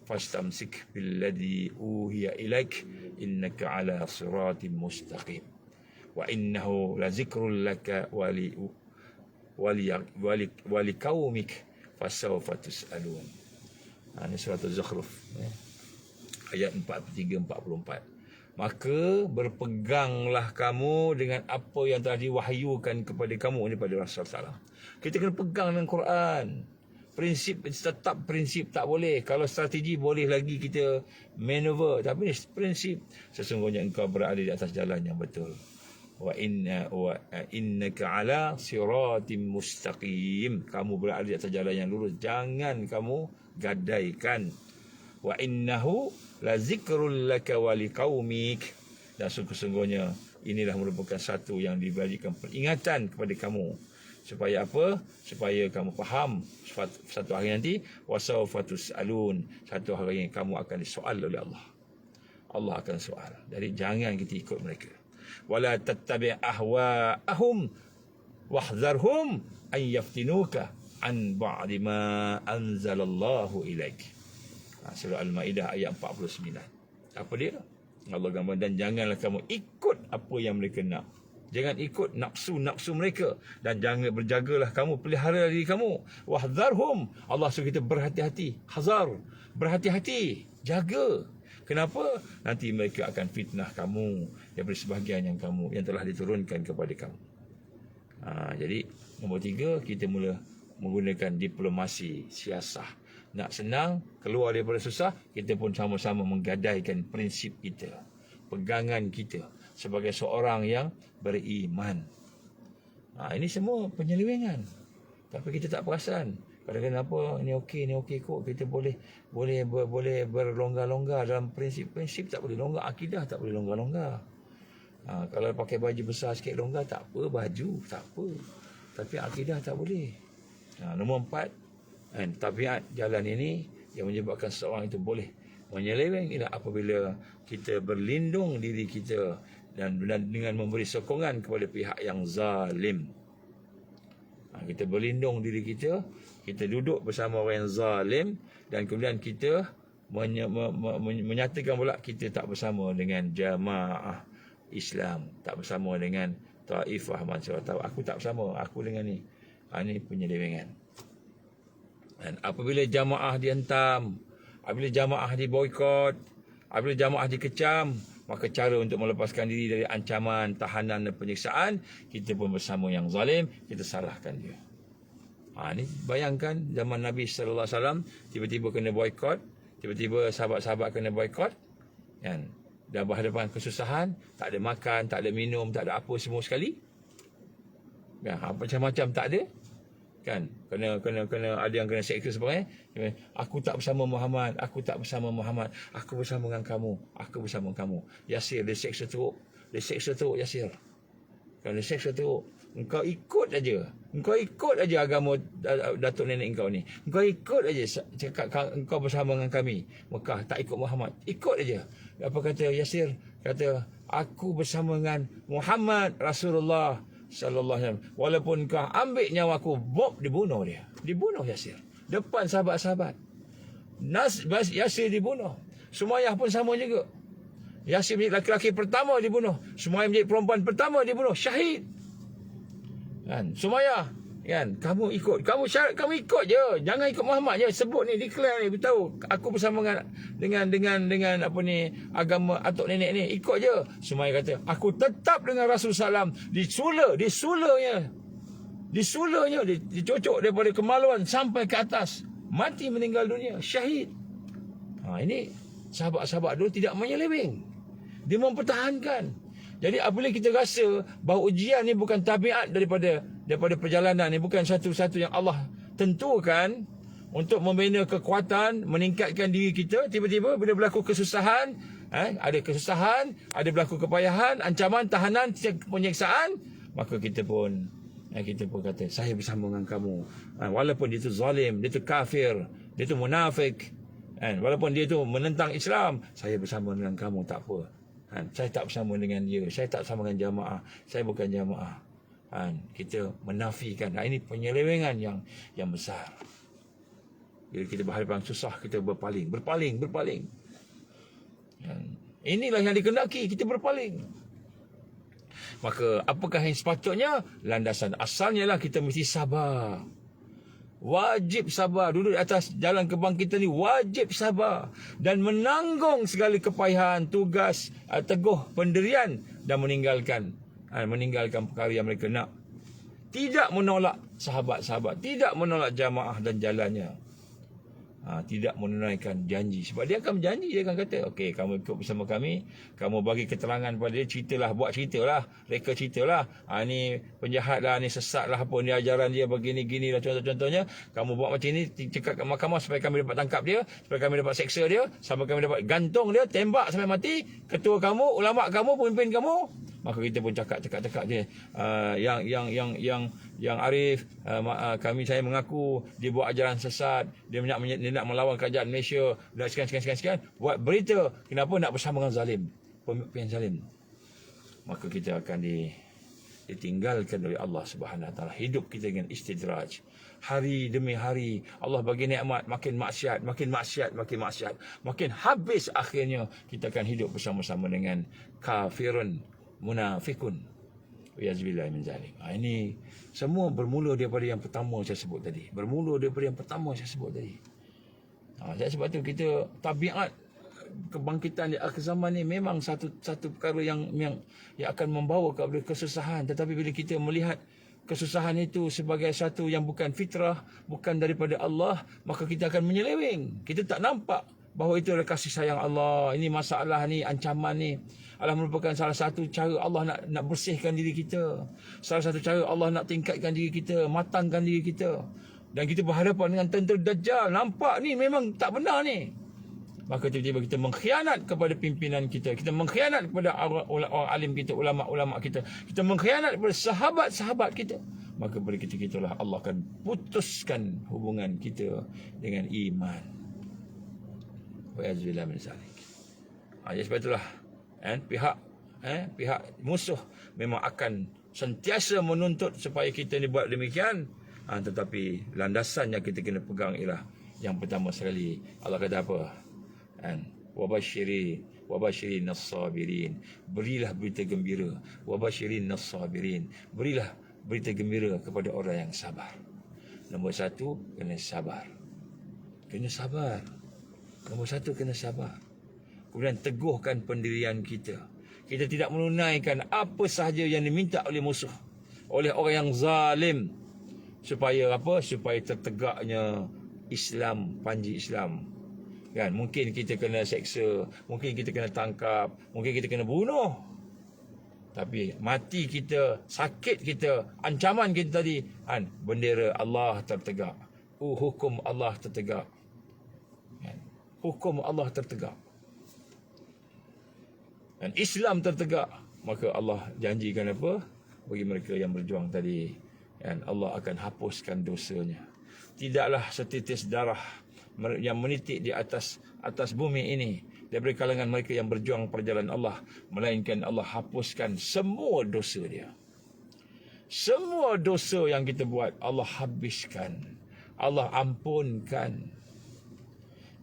fastamsik billadhi uhiya ilaik innaka ala siratim mustaqim wa innahu lazikrul laka wali qaumik fasawfa tus'alun. Ini surah Az-Zukhruf ayat 43-44. Maka berpeganglah kamu dengan apa yang telah diwahyukan kepada kamu ini pada Rasulullah. Kita kena pegang dengan Quran. Prinsip tetap prinsip, tak boleh. Kalau strategi boleh lagi kita maneuver, tapi prinsip sesungguhnya engkau berada di atas jalan yang betul. Wa innaka ala siratim mustaqim. Kamu berada di atas jalan yang lurus, jangan kamu gadaikan. Wa innahu la zikrul laka wa liqaumik. Dan sungguh-sungguhnya inilah merupakan satu yang diberikan peringatan kepada kamu. Supaya apa? Supaya kamu faham satu hari nanti wasawfa tus'alun. Satu hari yang kamu akan disoal oleh Allah. Allah akan soal. Jadi jangan kita ikut mereka. Wala tattabi' ahwa'ahum wahdharhum an yaftinuka an ba'di ma anzalallahu ilaik. Surah Al-Ma'idah ayat 49. Apa dia? Allah gambar, dan janganlah kamu ikut apa yang mereka nak. Jangan ikut nafsu-nafsu mereka. Dan jangan, berjagalah kamu, pelihara diri kamu. Wahdharhum. Allah suruh kita berhati-hati. Hazar. Berhati-hati. Jaga. Kenapa? Nanti mereka akan fitnah kamu daripada sebahagian yang telah diturunkan kepada kamu. Jadi nombor 3, kita mula menggunakan diplomasi, siasah. Nak senang, keluar daripada susah, kita pun sama-sama menggadaikan prinsip kita. pegangan kita sebagai seorang yang beriman. Ini semua penyelewengan, tapi kita tak perasan. Kadang-kadang apa, ni okey kot, kita boleh berlonggar-longgar dalam prinsip-prinsip, tak boleh longgar. Akidah tak boleh longgar-longgar. Kalau pakai baju besar sikit longgar tak apa, baju tak apa, tapi akidah tak boleh. Nombor 4, tabiat jalan ini yang menyebabkan seorang itu boleh menyeleweng ialah apabila kita berlindung diri kita dan dengan memberi sokongan kepada pihak yang zalim. Kita berlindung diri kita, kita duduk bersama orang yang zalim, dan kemudian kita menyatakan pula kita tak bersama dengan jamaah Islam, tak bersama dengan Taifah Mansur, atau aku tak bersama, aku dengan ni. Ini penyelewengan. Dan apabila jamaah dihentam, apabila jamaah diboikot, apabila jamaah dikecam, maka cara untuk melepaskan diri dari ancaman, tahanan dan penyiksaan, kita pun bersama yang zalim, kita salahkan dia. Ni bayangkan zaman Nabi SAW, tiba-tiba kena boikot, tiba-tiba sahabat-sahabat kena boikot, kan? Dan berhadapan kesusahan, tak ada makan, tak ada minum, tak ada apa semua sekali. Ya, macam-macam tak ada. Kan? Kena ada yang kena seksa sebagainya. Aku tak bersama Muhammad, aku tak bersama Muhammad, aku bersama dengan kamu, aku bersama kamu. Yasir dia seksa teruk, Yasir. Kan dia seksa teruk. Engkau ikut aja agama datuk nenek engkau ni. Engkau ikut aja cakap engkau bersama dengan kami. Mekah tak ikut Muhammad. Ikut aja. Apa kata Yasir? Kata, aku bersama dengan Muhammad Rasulullah sallallahu alaihi wasallam. Walaupun kau ambil nyawa aku, dibunuh dia. Dibunuh Yasir. Depan sahabat-sahabat. Yasir dibunuh. Sumayyah pun sama juga. Yasir menjadi laki-laki pertama dibunuh. Sumayyah menjadi perempuan pertama dibunuh. Syahid. Kan? Sumayyah, kan? Kamu ikut je. Jangan ikut Muhammad je. Sebut ni, declare ni, beritahu aku bersama dengan apa ni, agama atuk nenek ni. Ikut je. Sumayyah kata, aku tetap dengan Rasulullah SAW. Disulanya, dicocok daripada kemaluan sampai ke atas. Mati, meninggal dunia. Syahid. Ini sahabat-sahabat dulu tidak menyeleweng. Dia mempertahankan. Jadi apabila kita rasa bahawa ujian ni bukan tabiat daripada perjalanan ni, bukan satu-satu yang Allah tentukan untuk membina kekuatan, meningkatkan diri kita, tiba-tiba bila berlaku kesusahan, ada kesusahan, ada berlaku kepayahan, ancaman, tahanan, penyiksaan, maka kita pun kata, saya bersama dengan kamu. Walaupun dia tu zalim, dia tu kafir, dia tu munafik, walaupun dia tu menentang Islam, saya bersama dengan kamu, tak apa. Saya tak bersama dengan dia, saya tak bersama dengan jamaah, saya bukan jamaah. Kita menafikan. Ini penyelewengan yang besar. Bila kita berhadapan susah, kita berpaling. Inilah yang dikehendaki, kita berpaling. Maka apakah yang sepatutnya? Landasan asalnya lah kita mesti sabar. Wajib sabar. Duduk di atas jalan kebangkitan ni wajib sabar dan menanggung segala kepayahan, tugas, teguh pendirian, dan meninggalkan perkara yang mereka nak. Tidak menolak sahabat-sahabat, tidak menolak jamaah dan jalannya. Tidak menunaikan janji. Sebab dia akan berjanji, dia akan kata, okey, kamu ikut bersama kami, kamu bagi keterangan pada dia, ceritalah, buat ceritalah, reka ceritalah, ni penjahat lah, ni sesat lah, apa ni ajaran dia, begini-gini lah, contoh-contohnya. Kamu buat macam ni, cakap kat mahkamah supaya kami dapat tangkap dia, supaya kami dapat seksa dia, sampai kami dapat gantung dia, tembak sampai mati, ketua kamu, ulama kamu, pemimpin kamu. Maka kita pun cakap dia, yang Arif, saya mengaku dia buat ajaran sesat, dia nak melawan kerajaan Malaysia, dan sekian. Buat berita, kenapa nak bersama dengan zalim, pemimpin zalim. Maka kita akan ditinggalkan oleh Allah Subhanahu Wa Taala. Hidup kita dengan istidraj. Hari demi hari Allah bagi nikmat, makin maksiat. Makin habis akhirnya kita akan hidup bersama-sama dengan kafirun, munafikun. Wa'iyazbillah min zalik. Ini semua bermula daripada yang pertama saya sebut tadi. Sebab tu kita tabiat kebangkitan di akhir zaman ni memang satu perkara yang akan membawa kepada kesusahan. Tetapi bila kita melihat kesusahan itu sebagai satu yang bukan fitrah, bukan daripada Allah, maka kita akan menyeleweng. Kita tak nampak bahawa itu adalah kasih sayang Allah. Ini masalah ni, ancaman ni adalah merupakan salah satu cara Allah nak bersihkan diri kita. Salah satu cara Allah nak tingkatkan diri kita, matangkan diri kita. Dan kita berhadapan dengan tentera Dajjal. Nampak ni memang tak benar ni. Maka tiba-tiba kita mengkhianat kepada pimpinan kita. Kita mengkhianat kepada orang alim kita, ulama-ulama kita. Kita mengkhianat kepada sahabat-sahabat kita. Maka pada ketika itulah Allah akan putuskan hubungan kita dengan iman. Wa'azubillah min zalik. Jadi sebab itulah pihak musuh memang akan sentiasa menuntut supaya kita ni buat demikian. Tetapi landasan yang kita kena pegang ialah yang pertama sekali Allah kata apa? Wabashirin as-sabirin. Berilah berita gembira. Wabashirin as-sabirin. Berilah berita gembira kepada orang yang sabar. Nombor satu, kena sabar. Kena sabar. Nombor satu, kena sabar. Kemudian teguhkan pendirian kita. Kita tidak menunaikan apa sahaja yang diminta oleh musuh, oleh orang yang zalim. Supaya apa? Supaya tertegaknya Islam, panji Islam. Kan, mungkin kita kena seksa, mungkin kita kena tangkap, mungkin kita kena bunuh. Tapi mati kita, sakit kita, ancaman kita tadi, bendera Allah tertegak. Hukum Allah tertegak. Hukum Allah tertegak. Dan Islam tertegak. Maka Allah janjikan apa? Bagi mereka yang berjuang tadi, Allah akan hapuskan dosanya. Tidaklah setitis darah yang menitik di atas bumi ini daripada kalangan mereka yang berjuang perjalanan Allah, melainkan Allah hapuskan semua dosa dia. Semua dosa yang kita buat Allah habiskan, Allah ampunkan,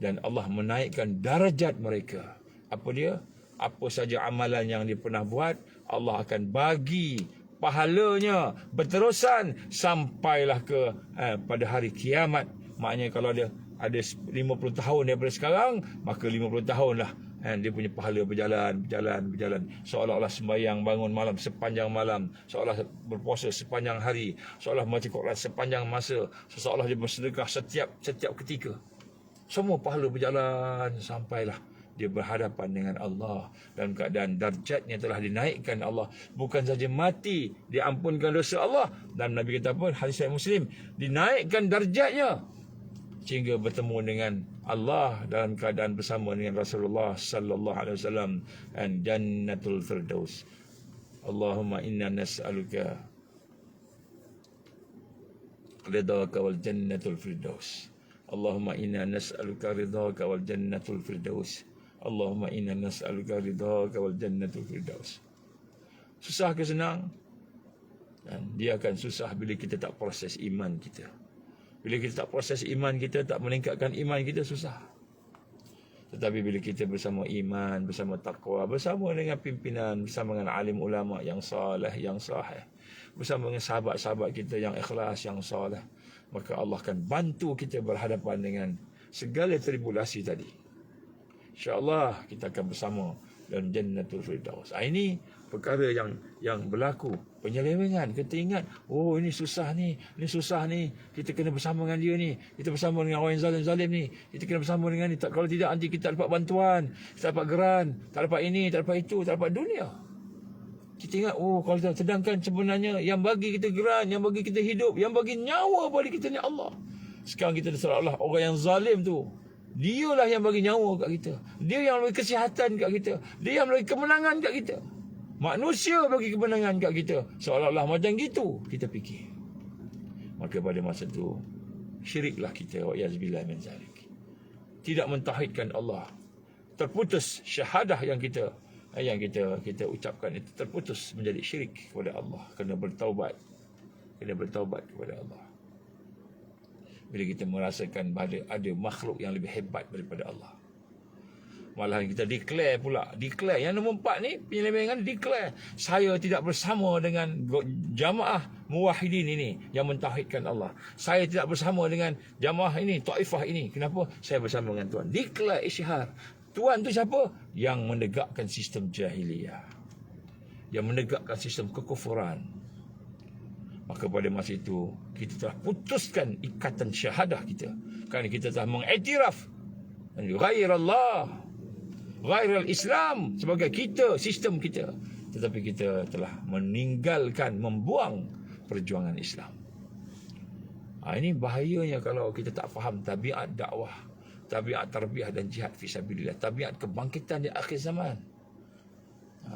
dan Allah menaikkan darajat mereka. Apa dia? Apa saja amalan yang dia pernah buat, Allah akan bagi pahalanya berterusan sampailah ke pada hari kiamat. Maknanya kalau dia ada 50 tahun daripada sekarang, maka 50 tahunlah dia punya pahala berjalan. Seolah-olah sembahyang bangun malam sepanjang malam, seolah berpuasa sepanjang hari, seolah membaca Quran sepanjang masa, seolah dia bersedekah setiap ketika. Semua pahala berjalan sampailah dia berhadapan dengan Allah dalam keadaan darjatnya telah dinaikkan Allah. Bukan saja mati, diampunkan dosa Allah. Dan Nabi kata apa? Hadis Sahih Muslim, dinaikkan darjatnya sehingga bertemu dengan Allah dalam keadaan bersama dengan Rasulullah sallallahu alaihi wasallam dan Jannatul Firdaus. Allahumma inna nas'aluka ridhaka wal Jannatul Firdaus. Allahumma inna nas'aluka ridhaka wal Jannatul Firdaus. Allahumma inna nas'aluka ridhaka wal Jannatul Firdaus. Susah ke senang? Dan dia akan susah bila kita tak proses iman kita. Bila kita tak proses iman kita, tak meningkatkan iman kita, susah. Tetapi bila kita bersama iman, bersama taqwa, bersama dengan pimpinan, bersama dengan alim ulama yang salih, yang sahih, bersama dengan sahabat-sahabat kita yang ikhlas, yang salih, maka Allah akan bantu kita berhadapan dengan segala tribulasi tadi. InsyaAllah kita akan bersama dalam Jannatul Firdaus. Ini perkara yang berlaku. Penyelewengan, kita ingat, oh ini susah ni, kita kena bersama dengan dia ni, kita bersama dengan orang yang zalim ni, kita kena bersama dengan ni. Kalau tidak, nanti kita dapat bantuan, kita dapat geran, tak dapat ini, tak dapat itu, tak dapat dunia. Kita ingat, oh kalau kita, sedangkan sebenarnya yang bagi kita geran, yang bagi kita hidup, yang bagi nyawa pada kita ni Allah. Sekarang kita seolah-olah orang yang zalim tu, dialah yang bagi nyawa kat kita, dia yang bagi kesihatan kat kita, dia yang bagi kemenangan kat kita. Manusia bagi kemenangan kat kita, seolah-olah macam gitu kita fikir. Maka pada masa itu syiriklah kita, wa'iyazbillah min zalik. Tidak mentauhidkan Allah, terputus syahadah yang kita ucapkan itu, terputus menjadi syirik kepada Allah. Kena bertaubat kepada Allah. Bila kita merasakan ada makhluk yang lebih hebat daripada Allah, malahan kita declare pula. Declare. Yang nombor 4 ni, penyelewengan, declare. Saya tidak bersama dengan jamaah muwahhidin ini yang mentauhidkan Allah. Saya tidak bersama dengan jamaah ini, taifah ini. Kenapa? Saya bersama dengan Tuhan. Declare, isyhar. Tuhan tu siapa? Yang menegakkan sistem jahiliyah, yang menegakkan sistem kekufuran. Maka pada masa itu kita telah putuskan ikatan syahadah kita, kerana kita telah mengiktiraf Ghairallah, ghairal Islam, sebagai kita, sistem kita. Tetapi kita telah meninggalkan, membuang perjuangan Islam. Ini bahayanya kalau kita tak faham tabiat dakwah, tabiat tarbiyah dan jihad fisabilillah, tabiat kebangkitan di akhir zaman.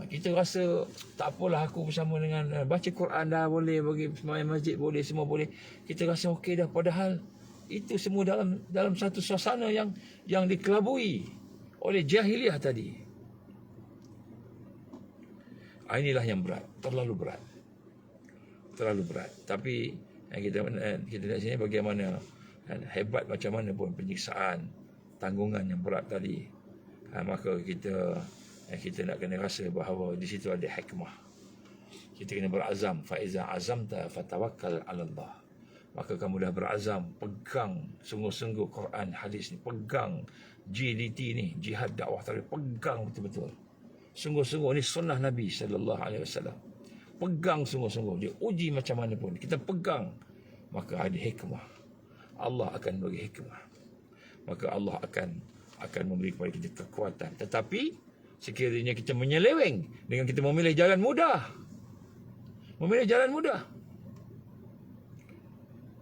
Kita rasa tak apalah, aku bersama dengan baca Quran dah boleh, bagi sembahyang masjid boleh, semua boleh. Kita rasa okey dah, padahal itu semua dalam satu suasana yang dikelabui oleh jahiliah tadi. Inilah yang berat, terlalu berat. Terlalu berat. Tapi kita lihat sini bagaimana hebat macam mana pun penyiksaan, tanggungan yang berat tadi. Maka kita nak kena rasa bahawa di situ ada hikmah. Kita kena berazam, fa iza azamta fatawakkal 'ala Allah. Maka kamu dah berazam, pegang sungguh-sungguh Quran, hadis ni, pegang JDT ni, jihad dakwah tadi, pegang betul-betul. Sungguh-sungguh ni sunnah Nabi sallallahu alaihi wasallam. Pegang sungguh-sungguh, dia uji macam mana pun, kita pegang, maka ada hikmah. Allah akan bagi hikmah. Maka Allah akan memberi kepada kita kekuatan. Tetapi sekiranya kita menyeleweng dengan kita memilih jalan mudah,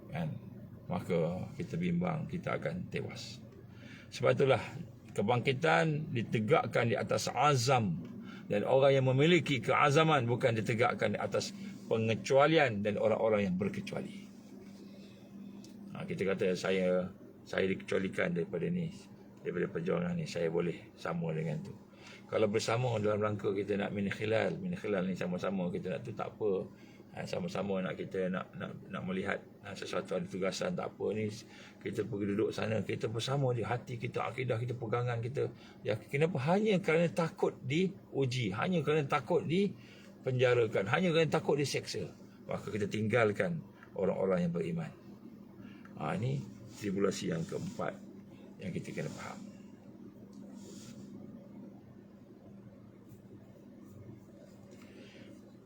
kan, maka kita bimbang, kita akan tewas. Sebab itulah kebangkitan ditegakkan di atas azam, dan orang yang memiliki keazaman bukan ditegakkan di atas pengecualian dan orang-orang yang berkecuali. Kita kata saya dikecualikan daripada perjuangan ni, saya boleh sama dengan tu. Kalau bersama dalam rangka kita nak min khilal ni, sama-sama kita nak tu, tak apa. Sama-sama nak kita nak melihat sesuatu, ada tugasan, tak apa ni, kita pergi duduk sana, kita bersama di hati kita, akidah kita, pegangan kita. Ya, kenapa? Hanya kerana takut diuji, hanya kerana takut dipenjarakan, hanya kerana takut diseksa, maka kita tinggalkan orang-orang yang beriman. Ini tribulasi yang keempat yang kita kena faham.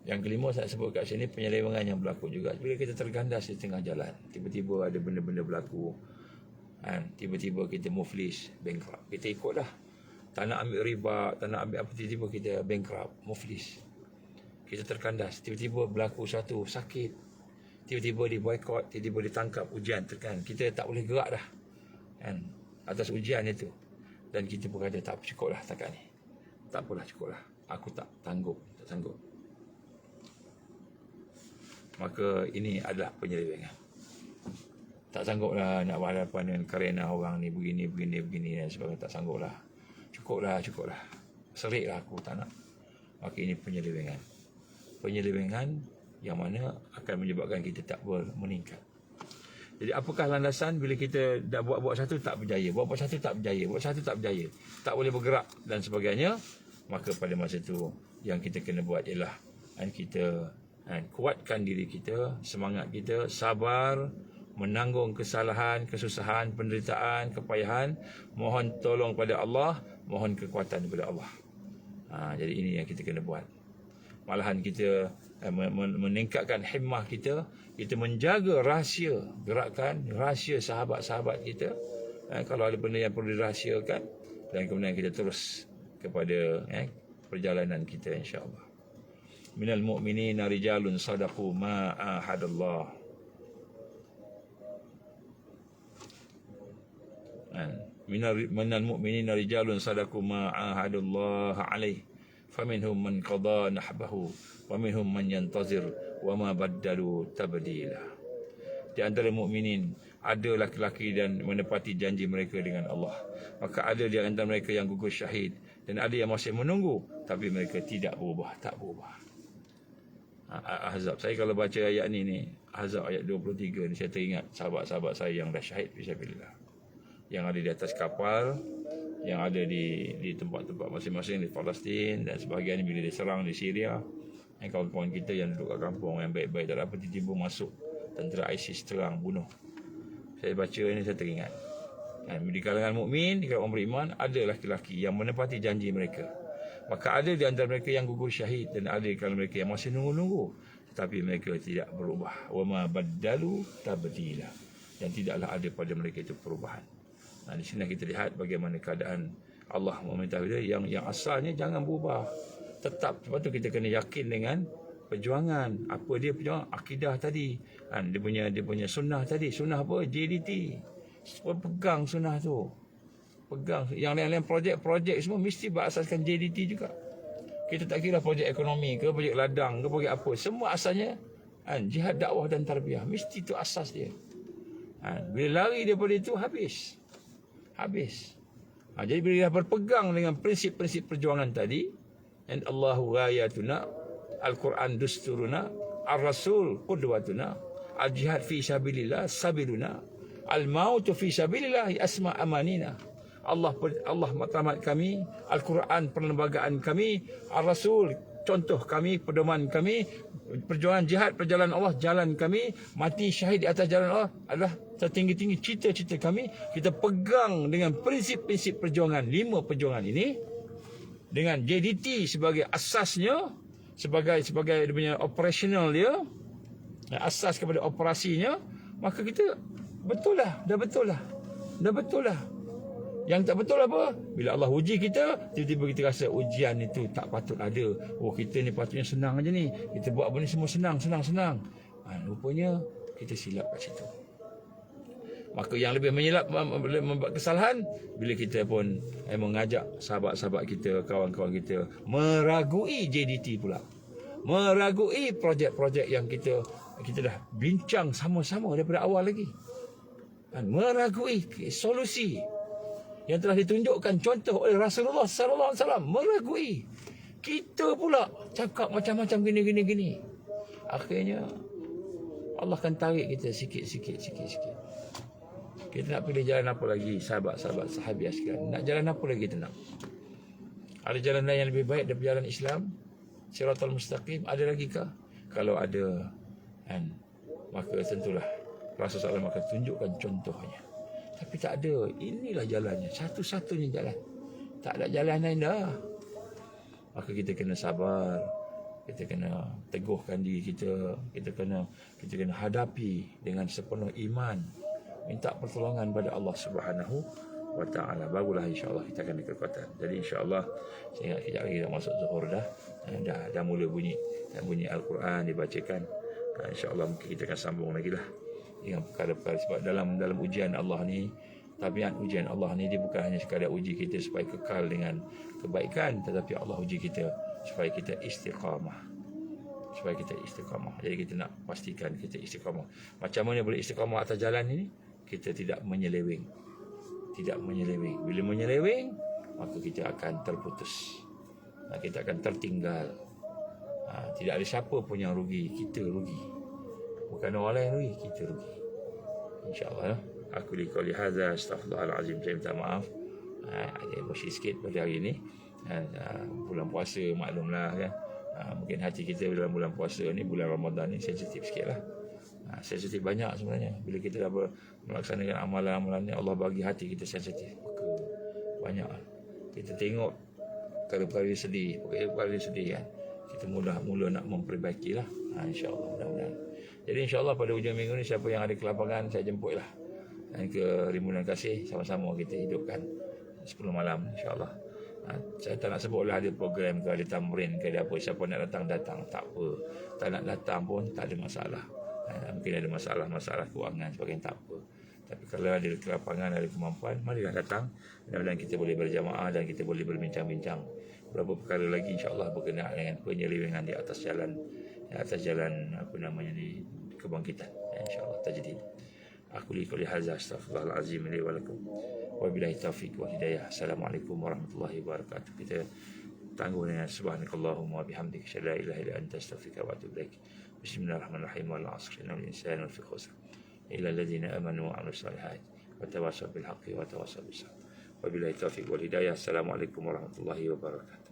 Yang kelima saya sebut kat sini, penyelewengan yang berlaku juga. Bila kita tergandas di tengah jalan, tiba-tiba ada benda-benda berlaku, tiba-tiba kita muflis, bankrupt. Kita ikut dah, tak nak ambil riba, tak nak ambil apa, tiba-tiba kita bankrupt, muflis. Kita terkandas, tiba-tiba berlaku satu sakit, tiba-tiba di boykot, tiba-tiba ditangkap ujian, tekan. Kita tak boleh gerak dah, atas ujian itu. Dan kita berkata, tak cukup lah takat ni, tak apalah, cukup lah, aku tak sanggup. Maka ini adalah penyelewengan. Tak sanggup lah nak berhadapan dengan kerana orang ni begini dan sebagainya. Tak sanggup lah. Cukup lah. Serik lah, aku tak nak. Maka ini penyelewengan. Penyelewengan yang mana akan menyebabkan kita tak meningkat. Jadi apakah landasan bila kita dah buat satu tak berjaya, buat satu tak berjaya, tak boleh bergerak dan sebagainya. Maka pada masa itu yang kita kena buat ialah kita kuatkan diri kita, semangat kita, sabar, menanggung kesalahan, kesusahan, penderitaan, kepayahan, mohon tolong pada Allah, mohon kekuatan daripada Allah. Jadi ini yang kita kena buat. Malahan kita meningkatkan himmah kita, kita menjaga rahsia gerakan, rahsia sahabat-sahabat kita. Kalau ada benda yang perlu dirahsiakan, dan kemudian kita terus kepada perjalanan kita, insya-Allah. Minal mu'minina rijalun sadaqu ma ahadallah. Minal mu'minina rijalun sadaqu ma ahadallah alaih. Faminhum man qada nahbahu wa minhum man yantazir wa ma baddalu tabdila. Di antara mukminin ada laki-laki dan menepati janji mereka dengan Allah. Maka ada di antara mereka yang gugur syahid, dan ada yang masih menunggu tapi mereka tidak berubah, tak berubah. Ahzab. Saya kalau baca ayat ni Ahzab ayat 23 ni, saya teringat sahabat-sahabat saya yang dah syahid fisabilillah, yang ada di atas kapal, yang ada di tempat-tempat masing-masing di Palestin, dan sebahagian bila diserang di Syria. Kawan-kawan kita yang duduk kat kampung yang baik-baik, tak apa, tiba-tiba masuk tentera ISIS terang bunuh. Saya baca ini, saya teringat. Di kalangan mukmin, di kalangan orang beriman, ada laki-laki yang menepati janji mereka. Maka ada di antara mereka yang gugur syahid, dan ada di kalangan mereka yang masih nunggu-nunggu, tetapi mereka tidak berubah. Wa ma baddalu tabdila. Dan tidaklah ada pada mereka itu perubahan. Di sini kita lihat bagaimana keadaan Allah meminta kita yang asalnya jangan berubah. Tetap, sebab tu kita kena yakin dengan perjuangan. Apa dia perjuangan? Akidah tadi. Dia punya sunnah tadi. Sunnah apa? JDT. Pegang sunnah tu. Pegang. Yang lain-lain projek semua mesti berasaskan JDT juga. Kita tak kira projek ekonomi ke, projek ladang ke, projek apa. Semua asalnya jihad, dakwah dan tarbiyah. Mesti itu asas dia. Bila lari daripada itu, habis. Jadi bila dah berpegang dengan prinsip-prinsip perjuangan tadi, and Allahu ghayatuna, Al-Quran dusturuna, Ar-Rasul qudwatuna, Al-Jihad fi sabilillah sabiluna, Al-Mautu fi sabilillah asma amanina. Allah matlamat kami, Al-Quran perlembagaan kami, Ar-Rasul contoh kami, pedoman kami, perjuangan jihad perjalanan Allah jalan kami, mati syahid di atas jalan Allah adalah tertinggi-tinggi cita-cita kami. Kita pegang dengan prinsip-prinsip perjuangan, 5 perjuangan ini dengan JDT sebagai asasnya, sebagai dia punya operational dia, asas kepada operasinya, maka kita dah betul lah. Yang tak betul apa? Bila Allah uji kita, tiba-tiba kita rasa ujian itu tak patut ada. Oh, kita ni patutnya senang aja ni. Kita buat benda semua senang. Rupanya kita silap kat situ. Maka yang lebih membuat kesalahan, bila kita pun mengajak sahabat-sahabat kita, kawan-kawan kita meragui JDT pula. Meragui projek-projek yang kita dah bincang sama-sama daripada awal lagi. Meragui solusi yang telah ditunjukkan contoh oleh Rasulullah sallallahu alaihi wasallam, meragui. Kita pula cakap macam-macam gini. Akhirnya Allah akan tarik kita sikit. Kita nak pilih jalan apa lagi, sahabat-sahabat sahabiah sekalian? Nak jalan apa lagi kita nak? Ada jalan lain yang lebih baik daripada jalan Islam? Siratal mustaqim ada lagi kah? Kalau ada, maka tentulah Rasulullah SAW akan tunjukkan contohnya. Tapi tak ada. Inilah jalannya. Satu-satunya jalan. Tak ada jalan lain dah. Maka kita kena sabar. Kita kena teguhkan diri kita. Kita kena hadapi dengan sepenuh iman. Minta pertolongan pada Allah Subhanahu wa ta'ala. Barulah insya-Allah kita akan ada kekuatan. Jadi insya-Allah saya ingat kejap lagi dah masuk zuhur dah. Dah mula bunyi Al-Quran dibacakan. Insya-Allah mungkin kita akan sambung lagi lah dengan perkara-perkara, sebab dalam ujian Allah ni, tabiat ujian Allah ni, dia bukan hanya sekadar uji kita supaya kekal dengan kebaikan, tetapi Allah uji kita supaya kita istiqamah. Jadi kita nak pastikan kita istiqamah. Macam mana boleh istiqamah atas jalan ini? Kita tidak menyeleweng. Bila menyeleweng, maka kita akan terputus. Kita akan tertinggal. Tidak ada siapa pun yang rugi. Kita rugi. Bukan orang lain rugi, kita rugi. InsyaAllah. Aku liqauli hadza astaghfirullahalazim. Saya minta maaf. Ada emosi sikit pada hari ini. Bulan puasa, maklumlah kan. Mungkin hati kita dalam bulan puasa ni, bulan Ramadan ni sensitif sikit lah. Sensitif banyak sebenarnya. Bila kita dah melaksanakan amalan-amalan ni, Allah bagi hati kita sensitif. Maka banyak kita tengok perkara-perkara sedih kan. Kita mula nak memperbaiki lah. InsyaAllah, mudah-mudahan. Jadi insyaAllah pada hujung minggu ni, siapa yang ada kelapangan, saya jemput lah. Dan ke Rimbunan Kasih, sama-sama kita hidupkan 10 malam insyaAllah. Saya tak nak sebut lah ada program ke, ada tamrin ke, ada apa. Siapa nak datang, tak apa. Tak nak datang pun tak ada masalah. Mungkin ada masalah kewangan sebagainya, tak apa. Tapi kalau ada kelapangan, ada kemampuan, marilah datang. Mudah-mudahan kita boleh berjamaah dan kita boleh berbincang-bincang beberapa perkara lagi insyaAllah berkenaan dengan penyelewengan di atas jalan di kebangkitan, insyaAllah tajdid. Aku liqauli hadza astaghfirullahalazim li wa lakum. Wabillahi taufiq wal hidayah. Assalamualaikum warahmatullahi wabarakatuh. Kita tangguh dengan subhanakallahumma wa bihamdika asyhadu an la ilaha illa anta astaghfiruka wa atubu ilaik. Bismillahirrahmanirrahim. Wal 'asri innal insana lafi khusr illa alladziina amanu wa 'amilus shalihaati wa tawassaw bil haqqi wa tawassaw bis sabr. Wabillahi taufiq wal hidayah. Assalamualaikum warahmatullahi wabarakatuh.